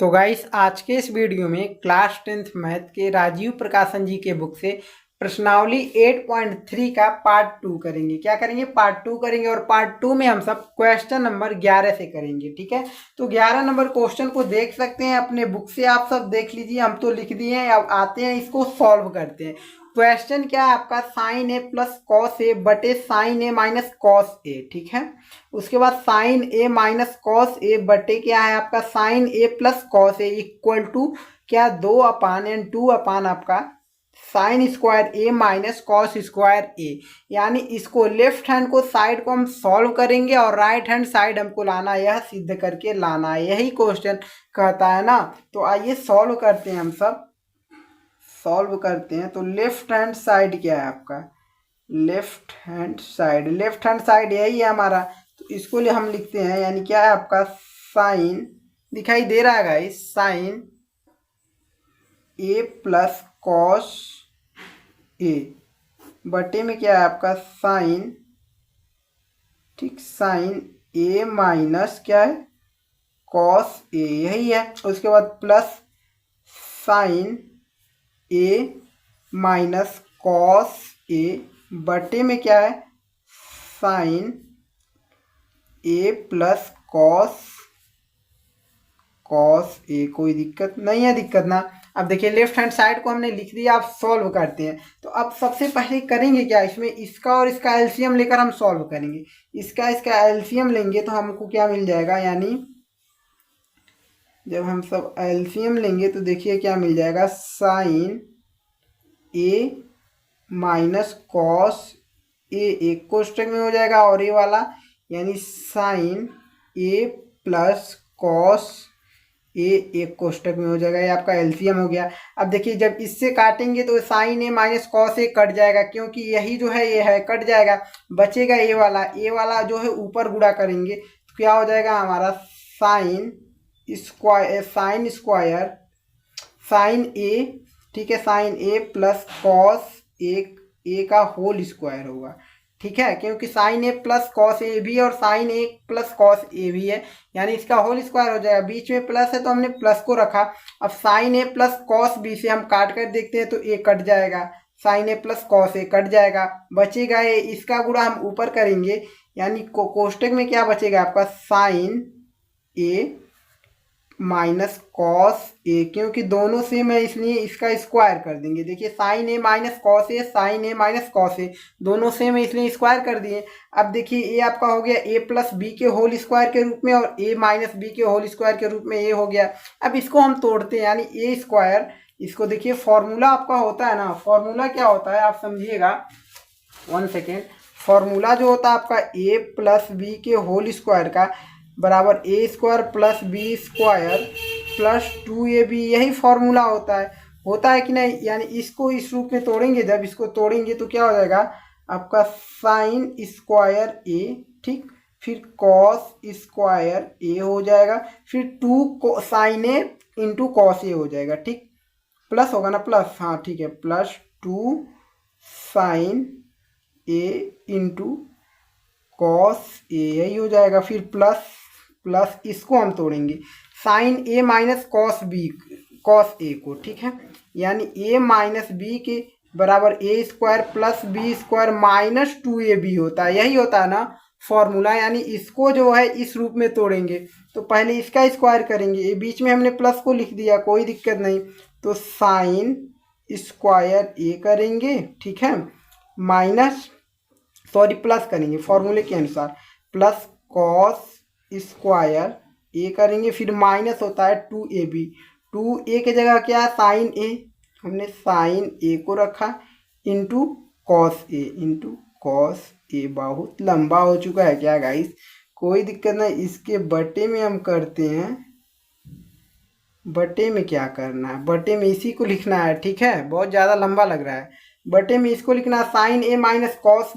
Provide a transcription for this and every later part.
तो गाइस आज के इस वीडियो में क्लास 10th मैथ के राजीव प्रकाशन जी के बुक से प्रश्नावली 8.3 का पार्ट 2 करेंगे। क्या करेंगे? पार्ट 2 करेंगे और पार्ट 2 में हम सब क्वेश्चन नंबर 11 से करेंगे। ठीक है, तो 11 नंबर क्वेश्चन को देख सकते हैं अपने बुक से, आप सब देख लीजिए। हम तो लिख दिए हैं, अब आते हैं इसको सॉल्व करते हैं। क्वेश्चन क्या है आपका? Sine A plus cos A बटे sine A minus cos A. ठीक है, उसके बाद sine A minus cos A बटे क्या है आपका? Sine A plus cos A equal to क्या? 2/2 आपका sine square A minus cos square A. यानी इसको लेफ्ट हैंड को साइड को हम सॉल्व करेंगे और राइट हैंड साइड हमको लाना, यह सिद्ध करके लाना, यही क्वेश्चन कहता है ना। तो आइए सॉल्व करते हैं, हम सब सॉल्व करते हैं। तो लेफ्ट हैंड साइड क्या है आपका? लेफ्ट हैंड साइड यही है हमारा, तो इसको लिए हम लिखते हैं, यानी क्या है आपका? साइन, दिखाई दे रहा है guys, sign A plus cos A बटे में क्या है आपका? साइन, ठीक, साइन ए माइनस क्या है? कॉस ए, यही है। उसके बाद plus sign A minus cos A बटे में क्या है? साइन ए प्लस कॉस ए। कोई दिक्कत नहीं है? दिक्कत ना। अब देखिए लेफ्ट हैंड साइड को हमने लिख दिया, आप सॉल्व करते हैं। तो अब सबसे पहले करेंगे क्या? इसमें इसका और इसका एलसीएम लेकर हम सॉल्व करेंगे। इसका एलसीएम लेंगे तो हमको क्या मिल जाएगा? यानी जब हम सब एलसीएम लेंगे तो देखिए क्या मिल जाएगा? साइन ए माइनस कॉस ए एक कोष्टक में हो जाएगा और ये वाला यानी साइन ए प्लस कॉस ए एक कोष्टक में हो जाएगा। ये आपका एलसीएम हो गया। अब देखिए जब इससे काटेंगे तो साइन ए माइनस कॉस ए कट जाएगा, क्योंकि यही जो है ये है, कट जाएगा। बचेगा ए वाला जो है ऊपर गुणा करेंगे तो क्या हो जाएगा हमारा? साइन ए, ठीक है, साइन ए प्लस कॉस ए का होल स्क्वायर होगा। ठीक है, क्योंकि साइन ए प्लस कॉस ए भी है और साइन ए प्लस कॉस ए भी है, यानी इसका होल स्क्वायर हो जाएगा। बीच में प्लस है तो हमने प्लस को रखा। अब sign A plus cos B से हम काट कर देखते हैं तो ए कट जाएगा, sign A plus cos A cut जाएगा, बचेगा ए। इसका गुणा हम ऊपर करेंगे, यानी कोष्टक में क्या बचेगा आपका? साइन ए माइनस कॉस ए, क्योंकि दोनों सेम है इसलिए इसका स्क्वायर कर देंगे। देखिए साइन ए माइनस कॉस ए, साइन ए माइनस कॉस ए, दोनों सेम है इसलिए स्क्वायर कर दिए। अब देखिए ए आपका हो गया ए प्लस बी के होल स्क्वायर के रूप में और ए माइनस बी के होल स्क्वायर के रूप में ए हो गया। अब इसको हम तोड़ते हैं, यानी ए स्क्वायर, इसको देखिए फॉर्मूला आपका होता है ना, फॉर्मूला क्या होता है आप समझिएगा, 1 सेकेंड। फॉर्मूला जो होता है आपका ए प्लस बी के होल स्क्वायर का बराबर a square plus b square plus 2ab, यही फॉर्मूला होता है कि नहीं? यानी इसको इस रूप में तोड़ेंगे, जब इसको तोड़ेंगे तो क्या हो जाएगा आपका? साइन स्क्वायर ए, ठीक, फिर कॉस स्क्वायर ए हो जाएगा, फिर 2 साइन ए इंटू कॉस ए हो जाएगा। ठीक, प्लस होगा ना, प्लस, हाँ ठीक है, plus 2 sine a into cos a, यही हो जाएगा। फिर प्लस इसको हम तोड़ेंगे, sine A minus cos a को। ठीक है, यानी ए माइनस बी के बराबर a square plus b square minus 2ab होता है, यही होता है ना फॉर्मूला। यानी इसको जो है इस रूप में तोड़ेंगे तो पहले इसका स्क्वायर करेंगे, ये बीच में हमने प्लस को लिख दिया, कोई दिक्कत नहीं। तो साइन स्क्वायर ए करेंगे, ठीक है, माइनस, सॉरी प्लस करेंगे फॉर्मूले के अनुसार, प्लस कॉस स्क्वायर ए करेंगे, फिर माइनस होता है 2ab, 2a की जगह क्या है? साइन ए, हमने साइन ए को रखा, इंटू कॉस ए। बहुत लंबा हो चुका है क्या गाइस? कोई दिक्कत नहीं, इसके बटे में हम करते हैं। बटे में क्या करना है? बटे में इसी को लिखना है, ठीक है, बहुत ज़्यादा लंबा लग रहा है। बटे में इसको लिखना है साइन ए माइनस कॉस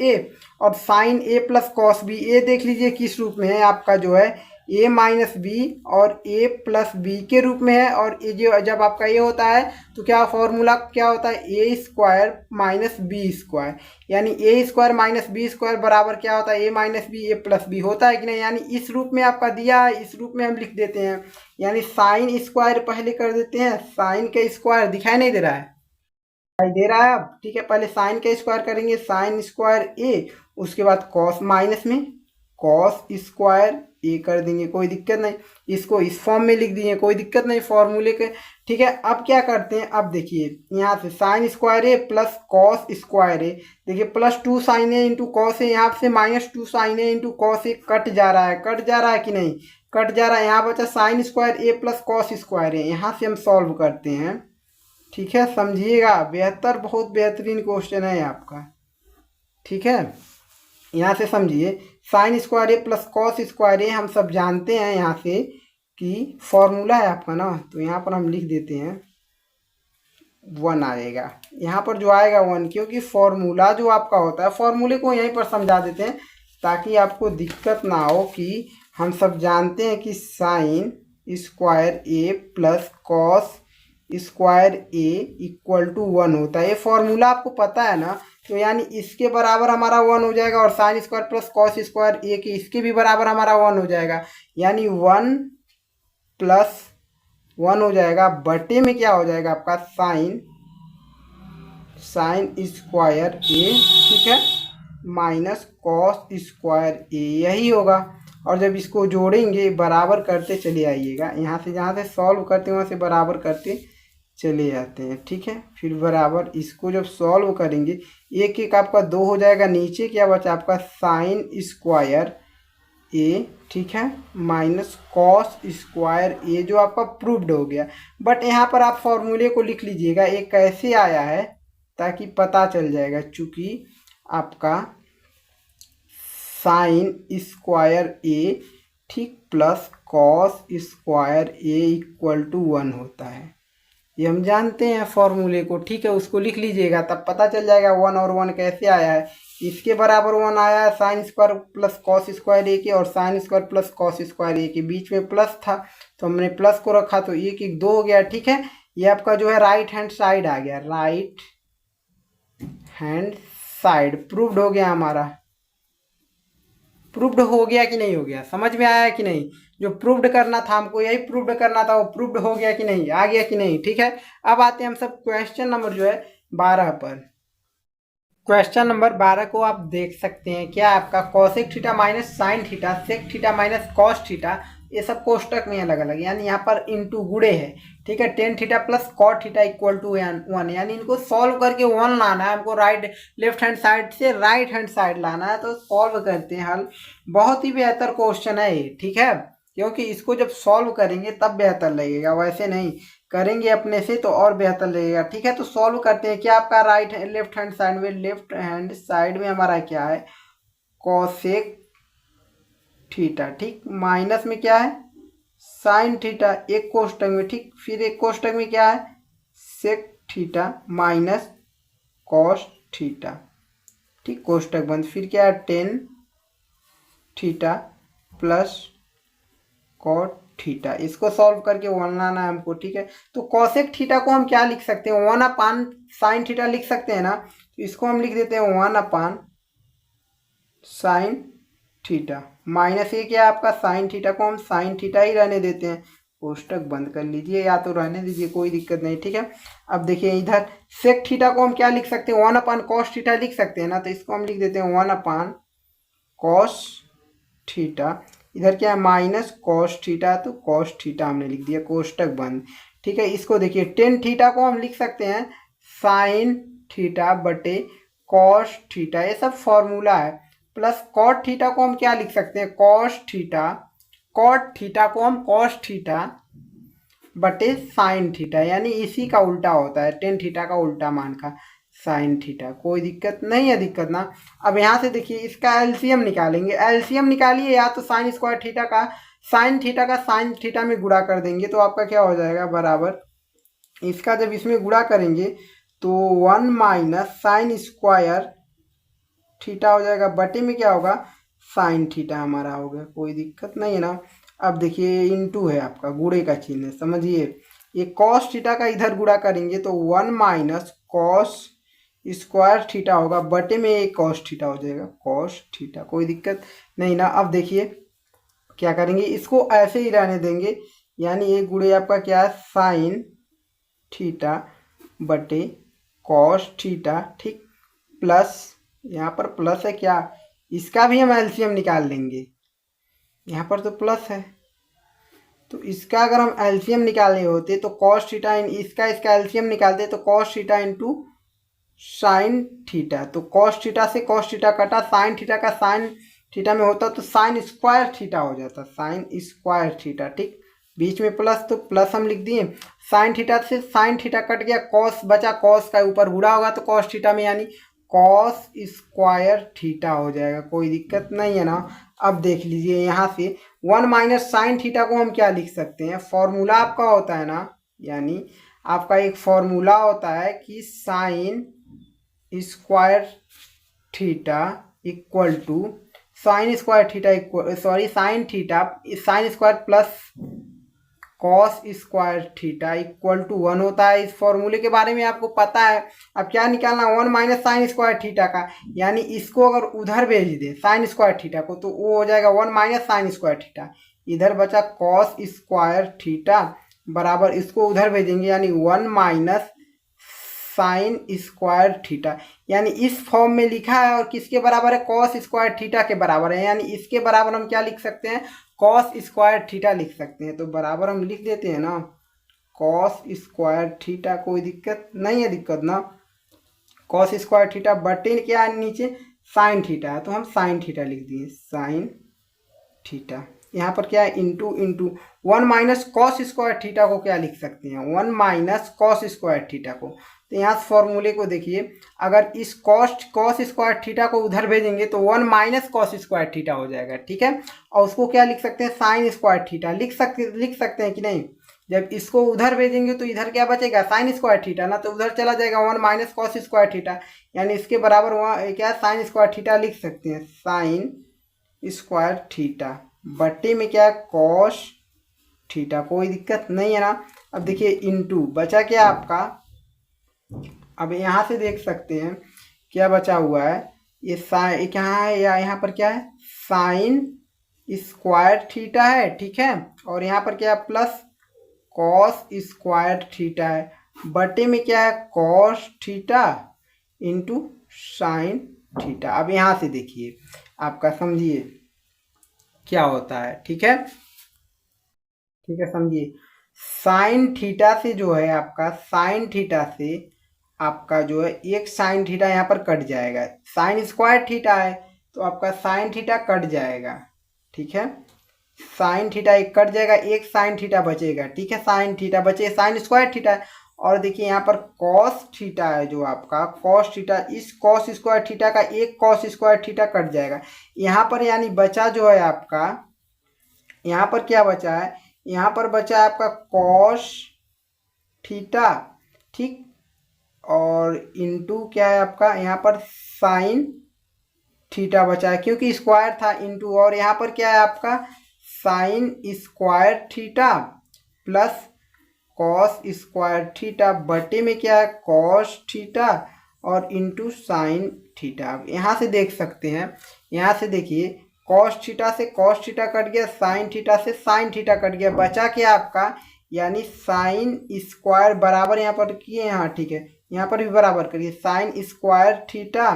ए और sign A plus cos B. ए देख लीजिए किस रूप में है आपका, जो है ए माइनस बी और ए प्लस बी के रूप में है। और ये जो जब आपका ये होता है तो क्या फॉर्मूला क्या होता है, a square minus b square, यानी ए स्क्वायर माइनस बी स्क्वायर बराबर क्या होता है, ए माइनस बी ए प्लस बी होता है कि नहीं। यानी इस रूप में आपका दिया है, इस रूप में हम लिख देते हैं। यानी साइन स्क्वायर पहले कर देते हैं, साइन का स्क्वायर दिखाई नहीं दे रहा है, दिखाई दे रहा है अब, ठीक है। पहले साइन का स्क्वायर करेंगे, साइन स्क्वायर ए, उसके बाद कॉस माइनस में कॉस स्क्वायर ए कर देंगे, कोई दिक्कत नहीं। इसको इस फॉर्म में लिख दिए, कोई दिक्कत नहीं फॉर्मूले के, ठीक है। अब क्या करते हैं, अब देखिए यहाँ से sign square A plus cos square ए, देखिए plus 2 sine a into cos ए, यहाँ से minus 2 sine a into cos A cut जा रहा है, कट जा रहा है कि नहीं, कट जा रहा है। यहाँ बचा sign square A plus cos square ए, यहाँ से हम सॉल्व करते हैं, ठीक है। समझिएगा, बेहतर, बहुत बेहतरीन क्वेश्चन है आपका, ठीक है। यहाँ से समझिए, sign square A plus cos square ए हम सब जानते हैं यहाँ से कि फॉर्मूला है आपका ना, तो यहाँ पर हम लिख देते हैं 1 आएगा, यहाँ पर जो आएगा 1, क्योंकि फॉर्मूला जो आपका होता है, फॉर्मूले को यहीं पर समझा देते हैं ताकि आपको दिक्कत ना हो। कि हम सब जानते हैं कि sine square A plus cos square A equal to 1 होता है, ये फॉर्मूला आपको पता है ना। तो यानी इसके बराबर हमारा 1 हो जाएगा, और sine square plus cos square a के इसके भी बराबर हमारा 1 हो जाएगा, यानी 1 प्लस 1 हो जाएगा, बटे में क्या हो जाएगा आपका साइन स्क्वायर ए, ठीक है, माइनस कॉस स्क्वायर ए, यही होगा। और जब इसको जोड़ेंगे बराबर करते चले आइएगा, यहाँ से जहाँ से सॉल्व करते हैं वहाँ से बराबर करते चले जाते हैं, ठीक है। फिर बराबर इसको जब सॉल्व करेंगे, एक एक आपका 2 हो जाएगा, नीचे क्या बचा आपका साइन स्क्वायर ए, ठीक है, माइनस कॉस स्क्वायर ए, जो आपका प्रूव्ड हो गया। बट यहाँ पर आप फॉर्मूले को लिख लीजिएगा, एक कैसे आया है ताकि पता चल जाएगा। चूँकि आपका साइन स्क्वायर ए, ठीक, plus cos square A equal to 1 होता है, ये हम जानते हैं फॉर्मूले को, ठीक है। उसको लिख लीजिएगा, तब पता चल जाएगा 1 और 1 कैसे आया है। इसके बराबर 1 आया है sine square plus cos square a के, और sine square plus cos square a के बीच में प्लस था तो हमने प्लस को रखा, तो 1 1 2 हो गया, ठीक है। ये आपका जो है राइट हैंड साइड आ गया, राइट हैंड साइड प्रूव्ड हो गया हमारा। प्रूव्ड हो गया कि नहीं हो गया, समझ में आया कि नहीं। जो प्रूव्ड करना था हमको, यही प्रूव्ड करना था, वो प्रूव्ड हो गया कि नहीं, आ गया कि नहीं, ठीक है। अब आते हैं हम सब क्वेश्चन नंबर जो है 12 पर। क्वेश्चन नंबर 12 को आप देख सकते हैं, क्या आपका cosec theta minus sine theta sec theta minus cos theta, ये सब कोष्टक में अलग अलग, यानी यहाँ पर इनटू गुड़े है, ठीक है। Tan theta plus cot theta equal to 1, यानी इनको सॉल्व करके 1 लाना है हमको, राइट लेफ्ट हैंड साइड से राइट हैंड साइड लाना है। तो सॉल्व करते हैं हल, बहुत ही बेहतर क्वेश्चन है ये, ठीक है, क्योंकि इसको जब सॉल्व करेंगे तब बेहतर लगेगा, वैसे नहीं करेंगे अपने से तो और बेहतर लगेगा, ठीक है। तो सॉल्व करते हैं, क्या आपका लेफ्ट हैंड साइड में, लेफ्ट हैंड साइड में हमारा क्या है, कॉसेक थीटा, ठीक, माइनस में क्या है साइन थीटा एक कोष्टक में, ठीक, फिर एक कोष्टक में क्या है sec theta minus cos theta, ठीक, कोष्टक बंद। फिर क्या है tan theta plus cot theta, इसको सॉल्व करके 1 लाना है हमको, ठीक है। तो कॉसेक थीटा को हम क्या लिख सकते हैं, 1 अपान साइन थीटा लिख सकते हैं ना, तो इसको हम लिख देते हैं 1 अपान साइन थीटा, माइनस ये क्या है आपका साइन थीटा को हम साइन थीटा ही रहने देते हैं, कोष्टक बंद कर लीजिए या तो रहने दीजिए, कोई दिक्कत नहीं, ठीक है। अब देखिए इधर सेक थीटा को हम क्या लिख सकते हैं, 1 अपान कॉस थीटा लिख सकते हैं ना, तो इसको हम लिख देते हैं 1 अपान कॉस थीटा, इधर क्या है माइनस कॉस थीटा, तो कॉस थीटा हमने लिख दिया, कोष्टक बंद, ठीक है। इसको देखिए टेन थीटा को हम लिख सकते हैं साइन थीटा बटे कॉस थीटा, ये सब फॉर्मूला है। प्लस कॉट थीटा को हम क्या लिख सकते हैं, कॉस थीटा, कॉट थीटा को हम कॉस थीटा बटे साइन थीटा, यानी इसी का उल्टा होता है, टेन थीटा का उल्टा मान का साइन थीटा, कोई दिक्कत नहीं है, दिक्कत ना। अब यहाँ से देखिए इसका एलसीएम निकालेंगे, एलसीएम निकालिए, या तो साइन स्क्वायर थीटा का साइन थीटा में गुणा कर देंगे, तो आपका क्या हो जाएगा बराबर, इसका जब इसमें गुणा करेंगे तो 1 माइनस साइन स्क्वायर थीटा हो जाएगा, बटे में क्या होगा साइन थीटा हमारा हो गया, कोई दिक्कत नहीं है ना। अब देखिए इनटू है आपका, गुणे का चिन्ह है, समझिए। ये कॉस थीटा का इधर गुणा करेंगे तो 1 माइनस कॉस स्क्वायर थीटा होगा, बटे में एक कॉस थीटा हो जाएगा, कॉस थीटा, कोई दिक्कत नहीं ना। अब देखिए क्या करेंगे, इसको ऐसे ही रहने देंगे, यानी एक गुणे आपका क्या है, साइन थीटा बटे कॉस थीटा, ठीक, प्लस यहाँ पर प्लस है क्या, इसका भी हम एलसीएम निकाल लेंगे, यहाँ पर तो प्लस है, तो इसका अगर हम एलसीएम निकालने होते तो कॉस थीटा इन इसका एलसीएम निकालते तो cos theta into sine theta, तो कॉस थीटा से कॉस थीटा कटा, साइन थीटा का साइन थीटा में होता तो साइन स्क्वायर थीटा हो जाता, साइन स्क्वायर थीटा, ठीक, बीच में प्लस तो प्लस हम लिख दिए, साइन थीटा से साइन थीटा कट गया, कॉस बचा, कॉस का ऊपर गुणा होगा तो कॉस थीटा में यानी कॉस स्क्वायर थीटा हो जाएगा, कोई दिक्कत नहीं है ना। अब देख लीजिए यहाँ से 1 माइनस साइन थीटा को हम क्या लिख सकते हैं, फॉर्मूला आपका होता है ना, यानी आपका एक फॉर्मूला होता है कि sine square theta equal to sine square theta equal sine theta sine square plus cos square theta equal to 1 होता है। इस फॉर्मूले के बारे में आपको पता है। अब क्या निकालना, 1 माइनस साइन स्क्वायर थीटा का, यानी इसको अगर उधर भेज दें साइन स्क्वायर थीटा को तो वो हो जाएगा 1 माइनस साइन स्क्वायर थीटा, इधर बचा कॉस स्क्वायर थीटा बराबर इसको उधर भेजेंगे यानी 1 माइनस साइन स्क्वायर थीटा, यानी इस फॉर्म में लिखा है और किसके बराबर है, कॉस स्क्वायर थीटा के बराबर है, यानी इसके बराबर हम क्या लिख सकते हैं, कॉस स्क्वायर थीटा लिख सकते हैं। तो बराबर हम लिख देते हैं ना कॉस स्क्वायर थीटा, कोई दिक्कत नहीं है, दिक्कत ना, कॉस स्क्वायर थीटा बटे क्या है नीचे साइन थीटा है तो हम साइन थीटा लिख दिए, साइन थीटा, यहाँ पर क्या है into into 1 minus cos square theta को क्या लिख सकते हैं, 1 माइनस कॉस स्क्वायर थीटा को, तो यहाँ फॉर्मूले को देखिए, अगर इस कॉस स्क्वायर थीटा को उधर भेजेंगे तो 1 माइनस कॉस स्क्वायर थीटा हो जाएगा, ठीक है, और उसको क्या लिख सकते हैं, साइन स्क्वायर थीटा लिख सकते हैं कि नहीं। जब इसको उधर भेजेंगे तो इधर क्या बचेगा, साइन स्क्वायर थीटा ना, तो उधर चला जाएगा 1 माइनस कॉस स्क्वायर थीटा, यानी इसके बराबर वहाँ क्या साइन स्क्वायर थीटा लिख सकते हैं, साइन स्क्वायर थीटा बट्टे में क्या कॉस थीटा, कोई दिक्कत नहीं है ना। अब देखिए इनटू बचा क्या आपका, अब यहाँ से देख सकते हैं क्या बचा हुआ है, ये साइन यहाँ है या यहाँ पर क्या है, साइन स्क्वायर थीटा है, ठीक है, और यहाँ पर क्या है प्लस कॉस स्क्वायर थीटा है, बटे में क्या है cos theta into sine theta. अब यहाँ से देखिए आपका समझिए क्या होता है, ठीक है, ठीक है, समझिए साइन थीटा से जो है आपका, साइन थीटा से आपका जो है एक साइन थीटा यहाँ पर कट जाएगा, साइन स्क्वायर थीटा है तो आपका साइन थीटा कट जाएगा, ठीक है, साइन थीटा एक कट जाएगा, एक साइन थीटा बचेगा, ठीक है, साइन थीटा बचे, साइन स्क्वायर थीटा है, और देखिए यहाँ पर कॉस थीटा है जो आपका कॉस थीटा, इस कॉस स्क्वायर थीटा का एक कॉस स्क्वायर थीटा कट जाएगा, यहाँ पर यानी बचा जो है आपका, यहाँ पर क्या बचा है, यहाँ पर बचा है आपका कॉस थीटा, ठीक, और इनटू क्या है आपका यहाँ पर साइन थीटा बचा है क्योंकि स्क्वायर था इनटू, और यहाँ पर क्या है आपका sine square theta plus cos square theta बटे में क्या है कॉस थीटा और इंटू साइन थीटा। अब यहाँ से देख सकते हैं, यहाँ से देखिए कॉस थीटा से कॉस थीटा कट गया, साइन थीटा से साइन थीटा कट गया, बचा क्या आपका यानी साइन स्क्वायर बराबर यहाँ पर किए, यहाँ ठीक है, यहाँ पर भी बराबर करिए, sign square theta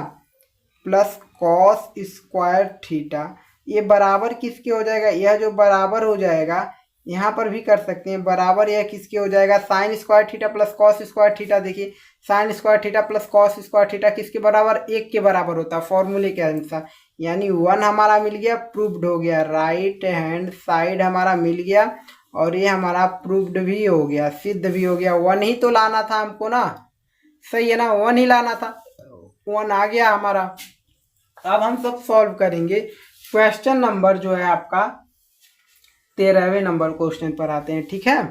plus cos square theta, ये बराबर किसके हो जाएगा, यह जो बराबर हो जाएगा यहाँ पर भी कर सकते हैं, बराबर यह किसके हो जाएगा sine square theta plus cos square theta, देखिए sine square theta plus cos square theta किसके बराबर, एक के बराबर होता है फॉर्मूले के अनुसार, यानी 1 हमारा मिल गया, प्रूव्ड हो गया, राइट हैंड साइड हमारा मिल गया और ये हमारा प्रूव्ड भी हो गया, सिद्ध भी हो गया। 1 ही तो लाना था हमको ना, सही है ना, 1 ही लाना था, 1 आ गया हमारा। अब हम सब सॉल्व करेंगे। क्वेश्चन नंबर जो है आपका 13वें नंबर क्वेश्चन पर आते हैं, ठीक है।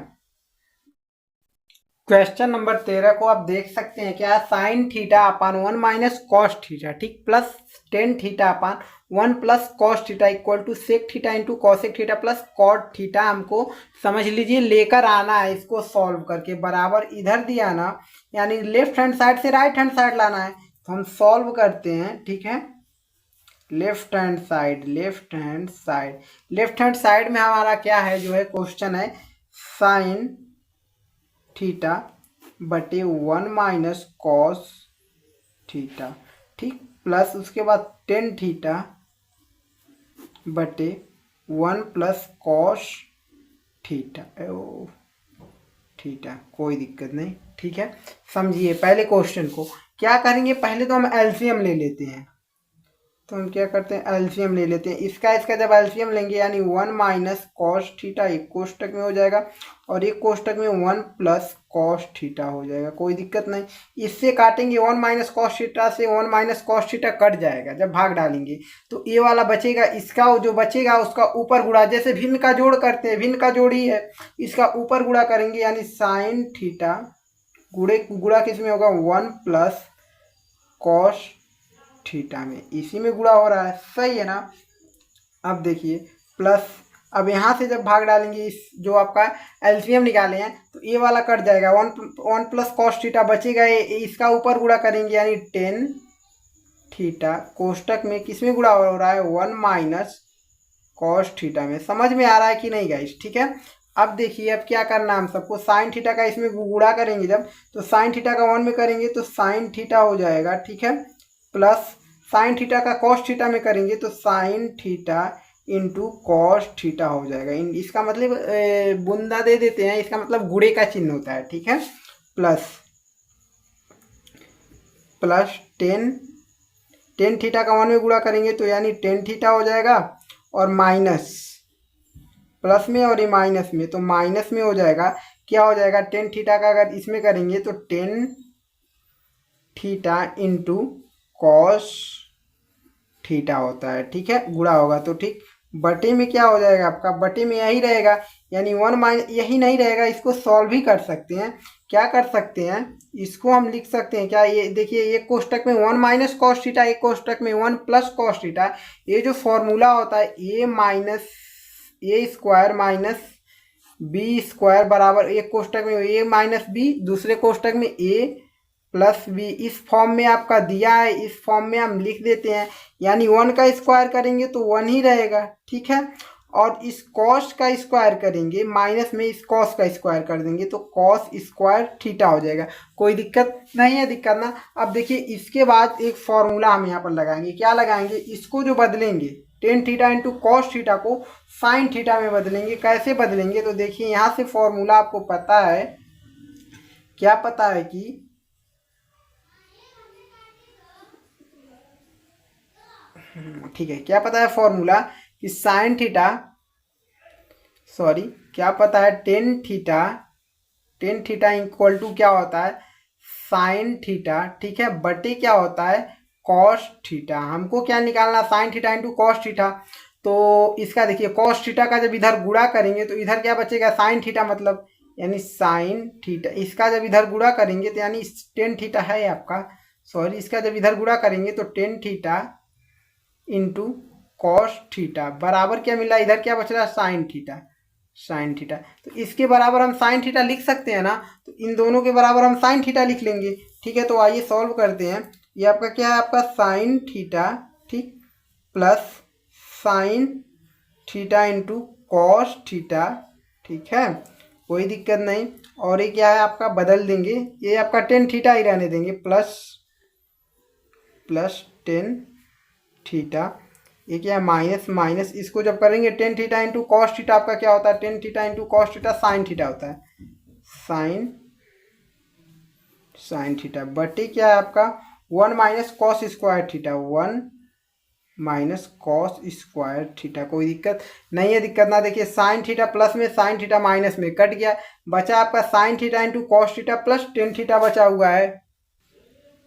क्वेश्चन नंबर 13 को आप देख सकते हैं क्या, sine theta upon 1 minus cos theta, ठीक, plus tan theta upon 1 plus cos theta equal to sec theta into cosec theta plus cot theta हमको समझ लीजिए लेकर आना है। इसको सॉल्व करके बराबर इधर दिया ना, यानी लेफ्ट हैंड साइड से राइट हैंड साइड लाना है, तो हम सॉल्व करते हैं, ठीक है। Left hand side, left hand side, left hand side में हमारा क्या है, जो है क्वेश्चन है साइन थीटा बटे 1 माइनस कॉस थीटा, ठीक, प्लस उसके बाद टेन थीटा बटे 1 प्लस कॉस थीटा थीटा, कोई दिक्कत नहीं, ठीक है। समझिए पहले क्वेश्चन को क्या करेंगे, पहले तो हम एलसीएम ले लेते हैं। तो हम क्या करते हैं, एलसीएम ले लेते हैं। इसका जब एलसीएम लेंगे यानी 1 माइनस कॉस थीटा एक कोष्टक में हो जाएगा और एक कोष्टक में 1 प्लस कॉस थीटा हो जाएगा, कोई दिक्कत नहीं। इससे काटेंगे 1 माइनस कॉस थीटा से 1 माइनस कॉस थीटा कट जाएगा जब भाग डालेंगे, तो ये वाला बचेगा। इसका जो बचेगा उसका ऊपर गुणा, जैसे भिन्न का जोड़ करते हैं, भिन्न का जोड़ ही है, इसका ऊपर गुणा करेंगे यानी साइन थीटा गुणा किस में होगा, 1 प्लस कॉस थीटा में, इसी में गुणा हो रहा है, सही है ना। अब देखिए प्लस, अब यहाँ से जब भाग डालेंगे, इस जो आपका एलसीएम निकाले हैं, तो ये वाला कट जाएगा, 1 प्लस कॉस थीटा बचेगा, इसका ऊपर गुणा करेंगे यानी टेन थीटा कोष्टक में किस में गुणा हो रहा है, 1 माइनस कॉस थीटा में। समझ में आ रहा है कि नहीं गाइस, ठीक है। अब देखिए अब क्या करना है हम सबको, साइन थीटा का इसमें गुणा करेंगे जब, तो साइन थीटा का 1 में करेंगे तो साइन थीटा हो जाएगा, ठीक है, प्लस साइन थीटा का कॉस थीटा में करेंगे तो sign theta into cos theta हो जाएगा। इसका मतलब बुंदा दे देते हैं, इसका मतलब गुणे का चिन्ह होता है, ठीक है। प्लस टेन थीटा का 1 में गुणा करेंगे तो यानी टेन थीटा हो जाएगा, और माइनस प्लस में और ये माइनस में, तो माइनस में हो जाएगा, क्या हो जाएगा, टेन थीटा का अगर इसमें करेंगे तो tan theta into cos theta होता है, ठीक है, गुणा होगा तो ठीक, बटे में क्या हो जाएगा आपका, बटे में यही रहेगा, यानी 1 माइनस, यही नहीं रहेगा, इसको सॉल्व भी कर सकते हैं। क्या कर सकते हैं, इसको हम लिख सकते हैं क्या, ये देखिए एक कोष्टक में 1 माइनस कॉस थीटा, एक कोष्टक में 1 प्लस कॉस थीटा, ये जो फॉर्मूला होता है ए माइनस ए स्क्वायर माइनस बी स्क्वायर बराबर, एक कोष्टक में ए माइनस बी, दूसरे कोष्टक में ए प्लस बी, इस फॉर्म में आपका दिया है, इस फॉर्म में हम लिख देते हैं, यानी 1 का स्क्वायर करेंगे तो 1 ही रहेगा, ठीक है, और इस कॉस का स्क्वायर करेंगे, माइनस में इस कॉस का स्क्वायर कर देंगे तो कॉस स्क्वायर थीटा हो जाएगा, कोई दिक्कत नहीं है, दिक्कत ना। अब देखिए इसके बाद एक फॉर्मूला हम यहाँ पर लगाएंगे, क्या लगाएंगे, इसको जो बदलेंगे tan theta into cos theta को साइन थीटा में बदलेंगे। कैसे बदलेंगे, तो देखिए यहाँ से फॉर्मूला आपको पता है, क्या पता है कि ठीक है, क्या पता है फॉर्मूला कि साइन थीटा, सॉरी क्या पता है, टेन थीटा इक्वल टू क्या होता है, साइन थीटा, ठीक है, बटे क्या होता है, कॉस थीटा। हमको क्या निकालना, sign theta into cos theta, तो इसका देखिए कॉस थीटा का जब इधर गुणा करेंगे तो इधर क्या बचेगा, साइन थीटा, मतलब यानी साइन थीटा, इसका जब इधर गुणा करेंगे तो यानी टेन थीटा है आपका, सॉरी इसका जब इधर गुणा करेंगे तो tan theta into cos theta बराबर क्या मिला, इधर क्या बच रहा है, साइन थीटा, तो इसके बराबर हम साइन थीटा लिख सकते हैं ना, तो इन दोनों के बराबर हम साइन थीटा लिख लेंगे, ठीक है। तो आइए सॉल्व करते हैं। ये आपका क्या है, आपका साइन थीटा, ठीक, plus sine theta into cos theta, ठीक है, कोई दिक्कत नहीं। और ये क्या है आपका, बदल देंगे, ये आपका टेन थीटा ही रहने देंगे, प्लस टेन थीटा, ये क्या है, माइनस माइनस, इसको जब करेंगे tan theta into cos theta, आपका क्या होता है, tan theta into cos theta sine theta होता है, साइन थीटा बटे क्या है आपका 1 minus cos square theta, 1 minus cos square theta, कोई दिक्कत नहीं है, दिक्कत ना। देखिए साइन थीटा प्लस में, साइन थीटा माइनस में कट गया, बचा आपका sign theta into cos theta plus tan theta बचा हुआ है।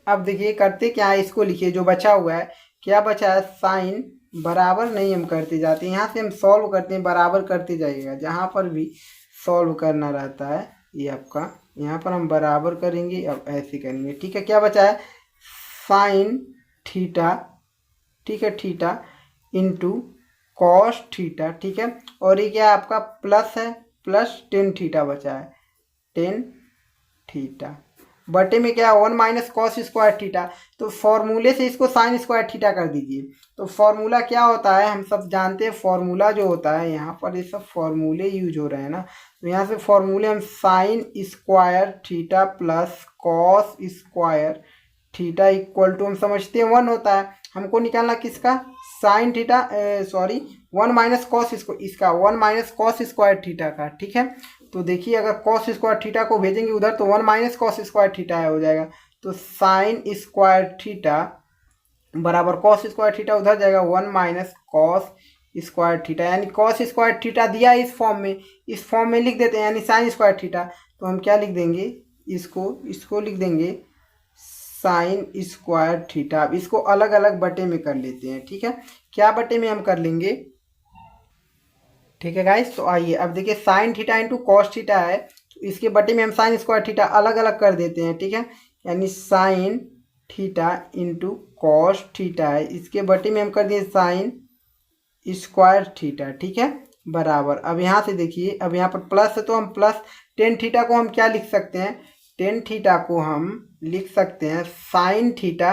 अब देखिए करते क्या है, इसको लिखिए जो बचा हुआ है, क्या बचा है, साइन बराबर नहीं हम करते जाते, यहाँ से हम सॉल्व करते हैं, बराबर करते जाइएगा, जहाँ पर भी सॉल्व करना रहता है ये आपका यहाँ पर हम बराबर करेंगे, अब ऐसे करेंगे, ठीक है। क्या बचा है, साइन थीटा, ठीक है, थीटा इंटू कॉस थीटा, ठीक है। और ये क्या है आपका प्लस है, प्लस टेन थीटा बचा है, टेन थीटा बटे में क्या है 1 माइनस कॉस स्क्वायर थीटा। तो फॉर्मूले से इसको साइन स्क्वायर थीटा कर दीजिए। तो फॉर्मूला क्या होता है, हम सब जानते हैं फॉर्मूला जो होता है, यहाँ पर ये सब फॉर्मूले यूज हो रहे हैं ना, तो यहाँ से फॉर्मूले हम sine square theta plus cos square theta equal to हम समझते हैं 1 होता है। हमको निकालना किसका, sine theta, sorry 1 minus cos इसका 1 माइनस कॉस स्क्वायर थीटा का, ठीक है। तो देखिए अगर कॉस स्क्वायर थीटा को भेजेंगे उधर तो 1 माइनस कॉस स्क्वायर थीटा हो जाएगा। तो साइन स्क्वायर थीटा बराबर कॉस स्क्वायर थीटा उधर जाएगा 1 माइनस कॉस स्क्वायर थीटा, यानी कॉस स्क्वायर थीटा दिया इस फॉर्म में, इस फॉर्म में लिख देते हैं, यानी साइन स्क्वायर थीटा। तो हम क्या लिख देंगे, इसको लिख देंगे साइन स्क्वायर थीटा। अब इसको अलग अलग बटे में कर लेते हैं, ठीक है। क्या बटे में हम कर लेंगे, ठीक है गाइस। तो आइए अब देखिए sign theta into cos theta है, तो इसके बटे में हम साइन स्क्वायर थीटा अलग अलग कर देते हैं, ठीक है। यानी sign theta into cos theta है, इसके बटे में हम कर दिए साइन स्क्वायर थीटा, ठीक है, बराबर। अब यहाँ से देखिए, अब यहाँ पर प्लस है तो हम प्लस टेन थीटा को हम क्या लिख सकते हैं, टेन थीटा को हम लिख सकते हैं साइन थीटा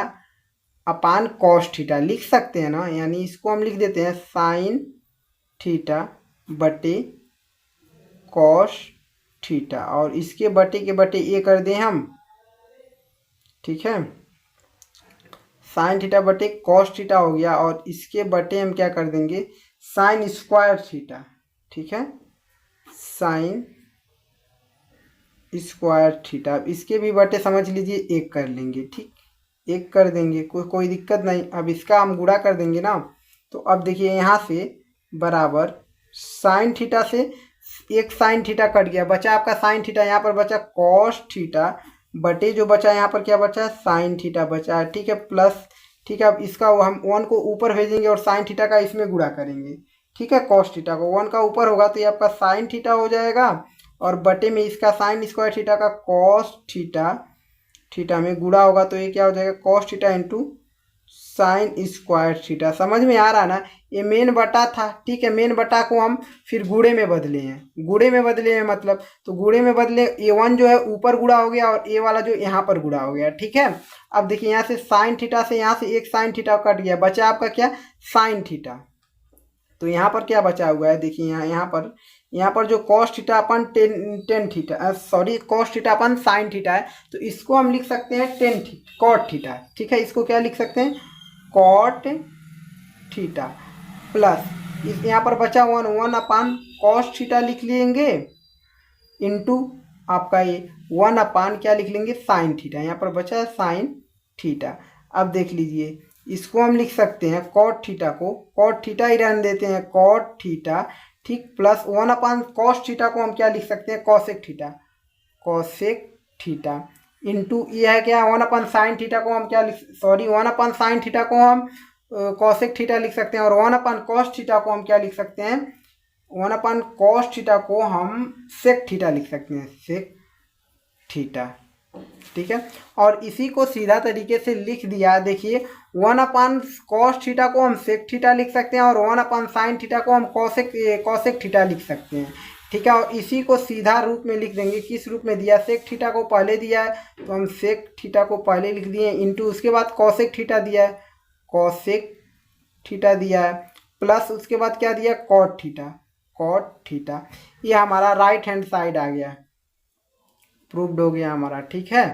अपान कॉस थीटा लिख सकते हैं ना, यानी इसको हम लिख देते हैं साइन थीटा बटे कॉस थीटा, और इसके बटे के बटे ये कर दें हम, ठीक है। साइन थीटा बटे कॉस थीटा हो गया, और इसके बटे हम क्या कर देंगे साइन स्क्वायर थीटा, ठीक है, साइन स्क्वायर थीटा। अब इसके भी बटे समझ लीजिए एक कर लेंगे, ठीक, एक कर देंगे, कोई दिक्कत नहीं। अब इसका हम गुणा कर देंगे ना, तो अब देखिए यहाँ से बराबर साइन थीटा से एक साइन थीटा कट गया, बचा आपका साइन थीटा, यहाँ पर बचा कॉस थीटा बटे जो बचा यहाँ पर क्या बचा है साइन थीटा बचा है, ठीक है, प्लस, ठीक है। अब इसका हम 1 को ऊपर भेजेंगे और साइन थीटा का इसमें गुणा करेंगे, ठीक है। कॉस थीटा को 1 का ऊपर होगा तो ये आपका साइन थीटा हो जाएगा, और बटे में इसका साइन स्क्वायर थीटा का कॉस थीटा, थीटा में गुणा होगा तो ये क्या हो जाएगा cos theta into sine square theta. समझ में आ रहा ना, ये मेन बटा था, ठीक है। मेन बटा को हम फिर गुणे में बदले हैं, गुणे में बदले हैं मतलब, तो गुणे में बदले ए वन जो है ऊपर गुणा हो गया और ए वाला जो यहाँ पर गुणा हो गया, ठीक है। अब देखिए यहाँ से साइन थीटा से यहाँ से एक साइन थीटा कट गया, बचा आपका क्या साइन थीटा। तो यहाँ पर क्या बचा हुआ है देखिए, यहाँ पर जो cos theta upon tan theta, sorry cos theta upon sine theta है, तो इसको हम लिख सकते हैं टेन कॉट थीटा, ठीक है। इसको क्या लिख सकते हैं कॉट थीटा प्लस इस यहाँ पर बचा 1 अपान कॉस थीटा लिख लेंगे, इंटू आपका ये 1 अपान क्या लिख लेंगे साइन थीटा, यहाँ पर बचा है साइन थीटा। अब देख लीजिए इसको हम लिख सकते हैं कॉट थीटा को, कॉट थीटा ही रहने देते हैं कॉट थीटा, ठीक, प्लस 1 अपान कॉस थीटा को हम क्या लिख सकते हैं cosec theta, cosec theta, into ये है क्या 1 अपान साइन थीटा को हम क्या लिख, सॉरी 1 अपान साइन थीटा को हम कॉसेक थीटा लिख सकते हैं, और 1 अपान कॉस थीटा को हम क्या लिख सकते हैं 1 अपान कॉस थीटा को हम सेक थीटा लिख सकते हैं, सेक थीटा, ठीक है। और इसी को सीधा तरीके से लिख दिया, देखिए 1 अपान कॉस थीटा को हम सेक थीटा लिख सकते हैं, और 1 अपान साइन थीटा को हम कॉसेक थीटा लिख सकते हैं, ठीक है। और इसी को सीधा रूप में लिख देंगे, किस रूप में दिया सेक थीटा को पहले दिया है तो हम सेक थीटा को पहले लिख दिए, इंटू उसके बाद कॉसेक थीटा दिया है, कॉसेक थीटा दिया है, प्लस उसके बाद क्या दिया कॉट थीटा, कॉट थीटा। ये हमारा राइट हैंड साइड आ गया, प्रूव्ड हो गया हमारा, ठीक है।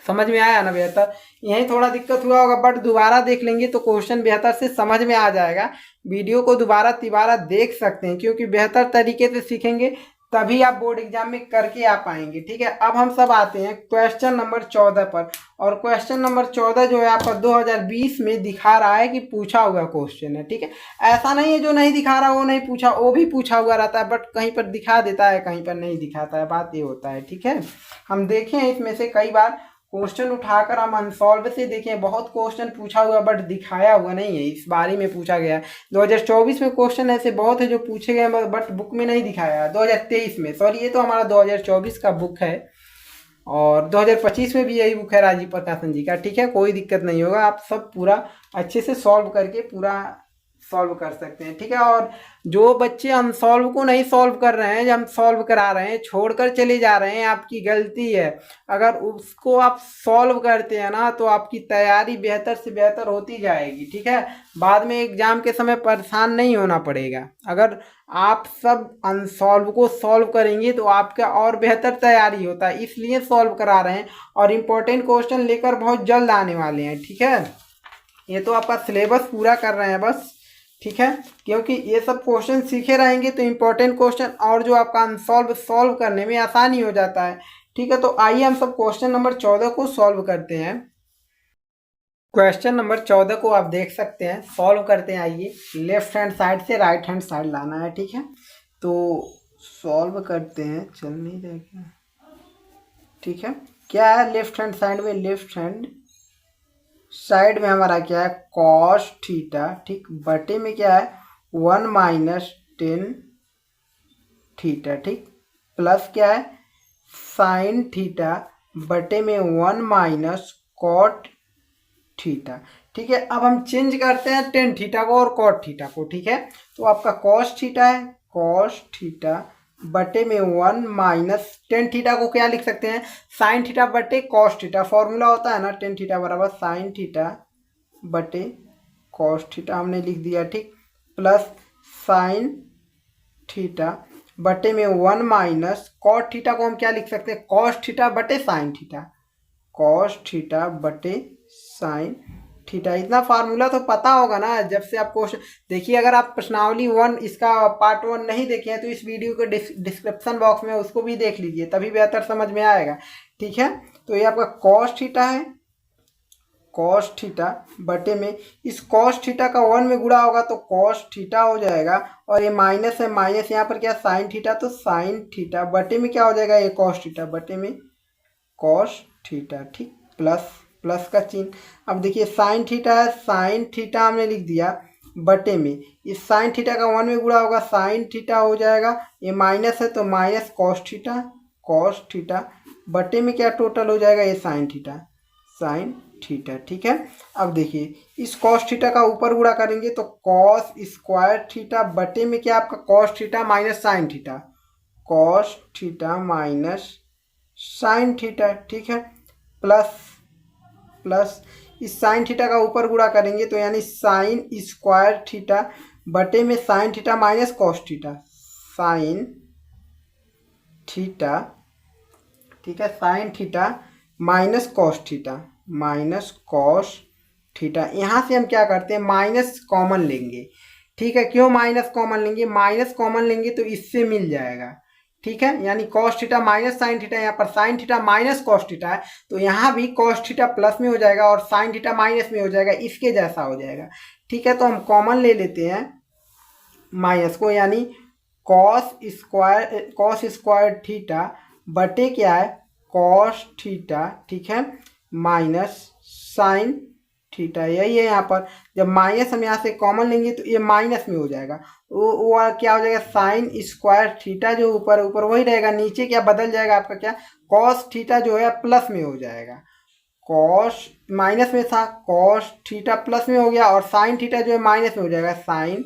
समझ में आया ना बेहतर, यही थोड़ा दिक्कत हुआ होगा, बट दोबारा देख लेंगे तो क्वेश्चन बेहतर से समझ में आ जाएगा। वीडियो को दोबारा तिबारा देख सकते हैं, क्योंकि बेहतर तरीके से सीखेंगे तभी आप बोर्ड एग्जाम में करके आ पाएंगे, ठीक है। अब हम सब आते हैं क्वेश्चन नंबर 14 पर, और क्वेश्चन नंबर 14 जो है आपका 2020 में दिखा रहा है कि पूछा हुआ क्वेश्चन है, ठीक है। ऐसा नहीं है जो नहीं दिखा रहा वो नहीं पूछा, वो भी पूछा हुआ रहता है, बट कहीं पर दिखा देता है कहीं पर नहीं दिखाता है, बात ये होता है, ठीक है। हम देखें इसमें से कई बार क्वेश्चन उठाकर हम अनसॉल्व से देखें, बहुत क्वेश्चन पूछा हुआ बट दिखाया हुआ नहीं है, इस बारे में पूछा गया है। 2024 में क्वेश्चन ऐसे बहुत है जो पूछे गए बट बुक में नहीं दिखाया है। 2023 में, सॉरी ये तो हमारा 2024 का बुक है, और 2025 में भी यही बुक है राजीव प्रकाशन जी का। ठीक है, कोई दिक्कत नहीं होगा, आप सब पूरा अच्छे से सॉल्व करके पूरा सॉल्व कर सकते हैं। ठीक है, और जो बच्चे अनसॉल्व को नहीं सॉल्व कर रहे हैं, जब हम सॉल्व करा रहे हैं छोड़कर चले जा रहे हैं, आपकी गलती है। अगर उसको आप सॉल्व करते हैं ना तो आपकी तैयारी बेहतर से बेहतर होती जाएगी। ठीक है, बाद में एग्जाम के समय परेशान नहीं होना पड़ेगा। अगर आप सब अनसॉल्व को सॉल्व करेंगे तो आपका और बेहतर तैयारी होता है, इसलिए सॉल्व करा रहे हैं। और इम्पोर्टेंट क्वेश्चन लेकर बहुत जल्द आने वाले हैं। ठीक है, ये तो आपका सिलेबस पूरा कर रहे हैं बस। ठीक है, क्योंकि ये सब क्वेश्चन सीखे रहेंगे तो इम्पोर्टेंट क्वेश्चन और जो आपका अनसॉल्व सॉल्व करने में आसानी हो जाता है। ठीक है, तो आइए हम सब क्वेश्चन नंबर 14 को सॉल्व करते हैं। क्वेश्चन नंबर 14 को आप देख सकते हैं, सॉल्व करते हैं। आइए, लेफ्ट हैंड साइड से राइट हैंड साइड लाना है। ठीक है, तो सॉल्व करते हैं। चल नहीं रहेगा। ठीक है, क्या है लेफ्ट हैंड साइड में? लेफ्ट हैंड साइड में हमारा क्या है? Cos theta. ठीक, बटे में क्या है? 1 माइनस 10 थीटा। ठीक, प्लस क्या है? साइन थीटा बटे में 1 माइनस कॉट थीटा। ठीक है, अब हम चेंज करते हैं टेन थीटा को और कॉट थीटा को। ठीक है, तो आपका कॉस थीटा है, कॉस थीटा बटे में 1 माइनस टेन थीटा को क्या लिख सकते हैं? साइन थीटा बटे कॉस थीटा। फॉर्मूला होता है ना, टेन थीटा बराबर साइन थीटा बटे कॉस थीटा, हमने लिख दिया। ठीक, प्लस साइन थीटा बटे में 1 माइनस कॉट थीटा को हम क्या लिख सकते हैं? कॉस थीटा बटे साइन थीटा, कॉस थीटा बटे साइन थीटा। इतना फार्मूला तो पता होगा ना जब से आप क्वेश्चन देखिए। अगर आप प्रश्नावली 1 इसका पार्ट 1 नहीं देखे हैं तो इस वीडियो के डिस्क्रिप्शन बॉक्स में उसको भी देख लीजिए, तभी बेहतर समझ में आएगा। ठीक है, तो ये आपका कॉस थीटा है, कॉस थीटा बटे में इस कॉस थीटा का 1 में गुणा होगा तो कॉस थीटा हो जाएगा, और ये माइनस है माइनस, यहाँ पर क्या साइन थीटा, तो साइन थीटा बटे में क्या हो जाएगा? ये कॉस थीटा बटे में कॉस थीटा। ठीक, प्लस प्लस का चिन्ह। अब देखिए साइन थीटा है, साइन थीटा हमने लिख दिया बटे में इस साइन थीटा का 1 में गुणा होगा, साइन थीटा हो जाएगा। ये माइनस है तो minus cos theta, cos theta बटे में क्या टोटल हो जाएगा? ये साइन थीटा, साइन थीटा। ठीक है, अब देखिए इस कॉस थीटा का ऊपर गुणा करेंगे तो कॉस स्क्वायर थीटा बटे में क्या आपका? Cos theta minus sine theta, cos theta minus sine theta. ठीक है, प्लस प्लस इस साइन थीटा का ऊपर गुणा करेंगे तो यानी साइन स्क्वायर थीटा बटे में sine theta minus cos theta, sign theta. ठीक है, sine theta minus cos theta, minus cos theta. यहाँ से हम क्या करते हैं? माइनस कॉमन लेंगे। ठीक है, क्यों माइनस कॉमन लेंगे? माइनस कॉमन लेंगे तो इससे मिल जाएगा। ठीक है, यानी cos theta minus sine theta, यहाँ पर sine theta minus cos theta है तो यहाँ भी कॉस थीटा प्लस में हो जाएगा और साइन थीटा माइनस में हो जाएगा, इसके जैसा हो जाएगा। ठीक है, तो हम कॉमन ले लेते हैं माइनस को, यानी कॉस स्क्वायर थीटा बटे क्या है? Cos theta. ठीक है, माइनस साइन थीटा, यही है। यहाँ पर जब माइनस हम यहाँ से कॉमन लेंगे तो ये माइनस में हो जाएगा, वो क्या हो जाएगा? साइन स्क्वायर थीटा जो ऊपर ऊपर वही रहेगा, नीचे क्या बदल जाएगा आपका? क्या कॉस थीटा जो है प्लस में हो जाएगा, कॉस माइनस में था, कॉस थीटा प्लस में हो गया, और साइन थीटा जो है माइनस में हो जाएगा, साइन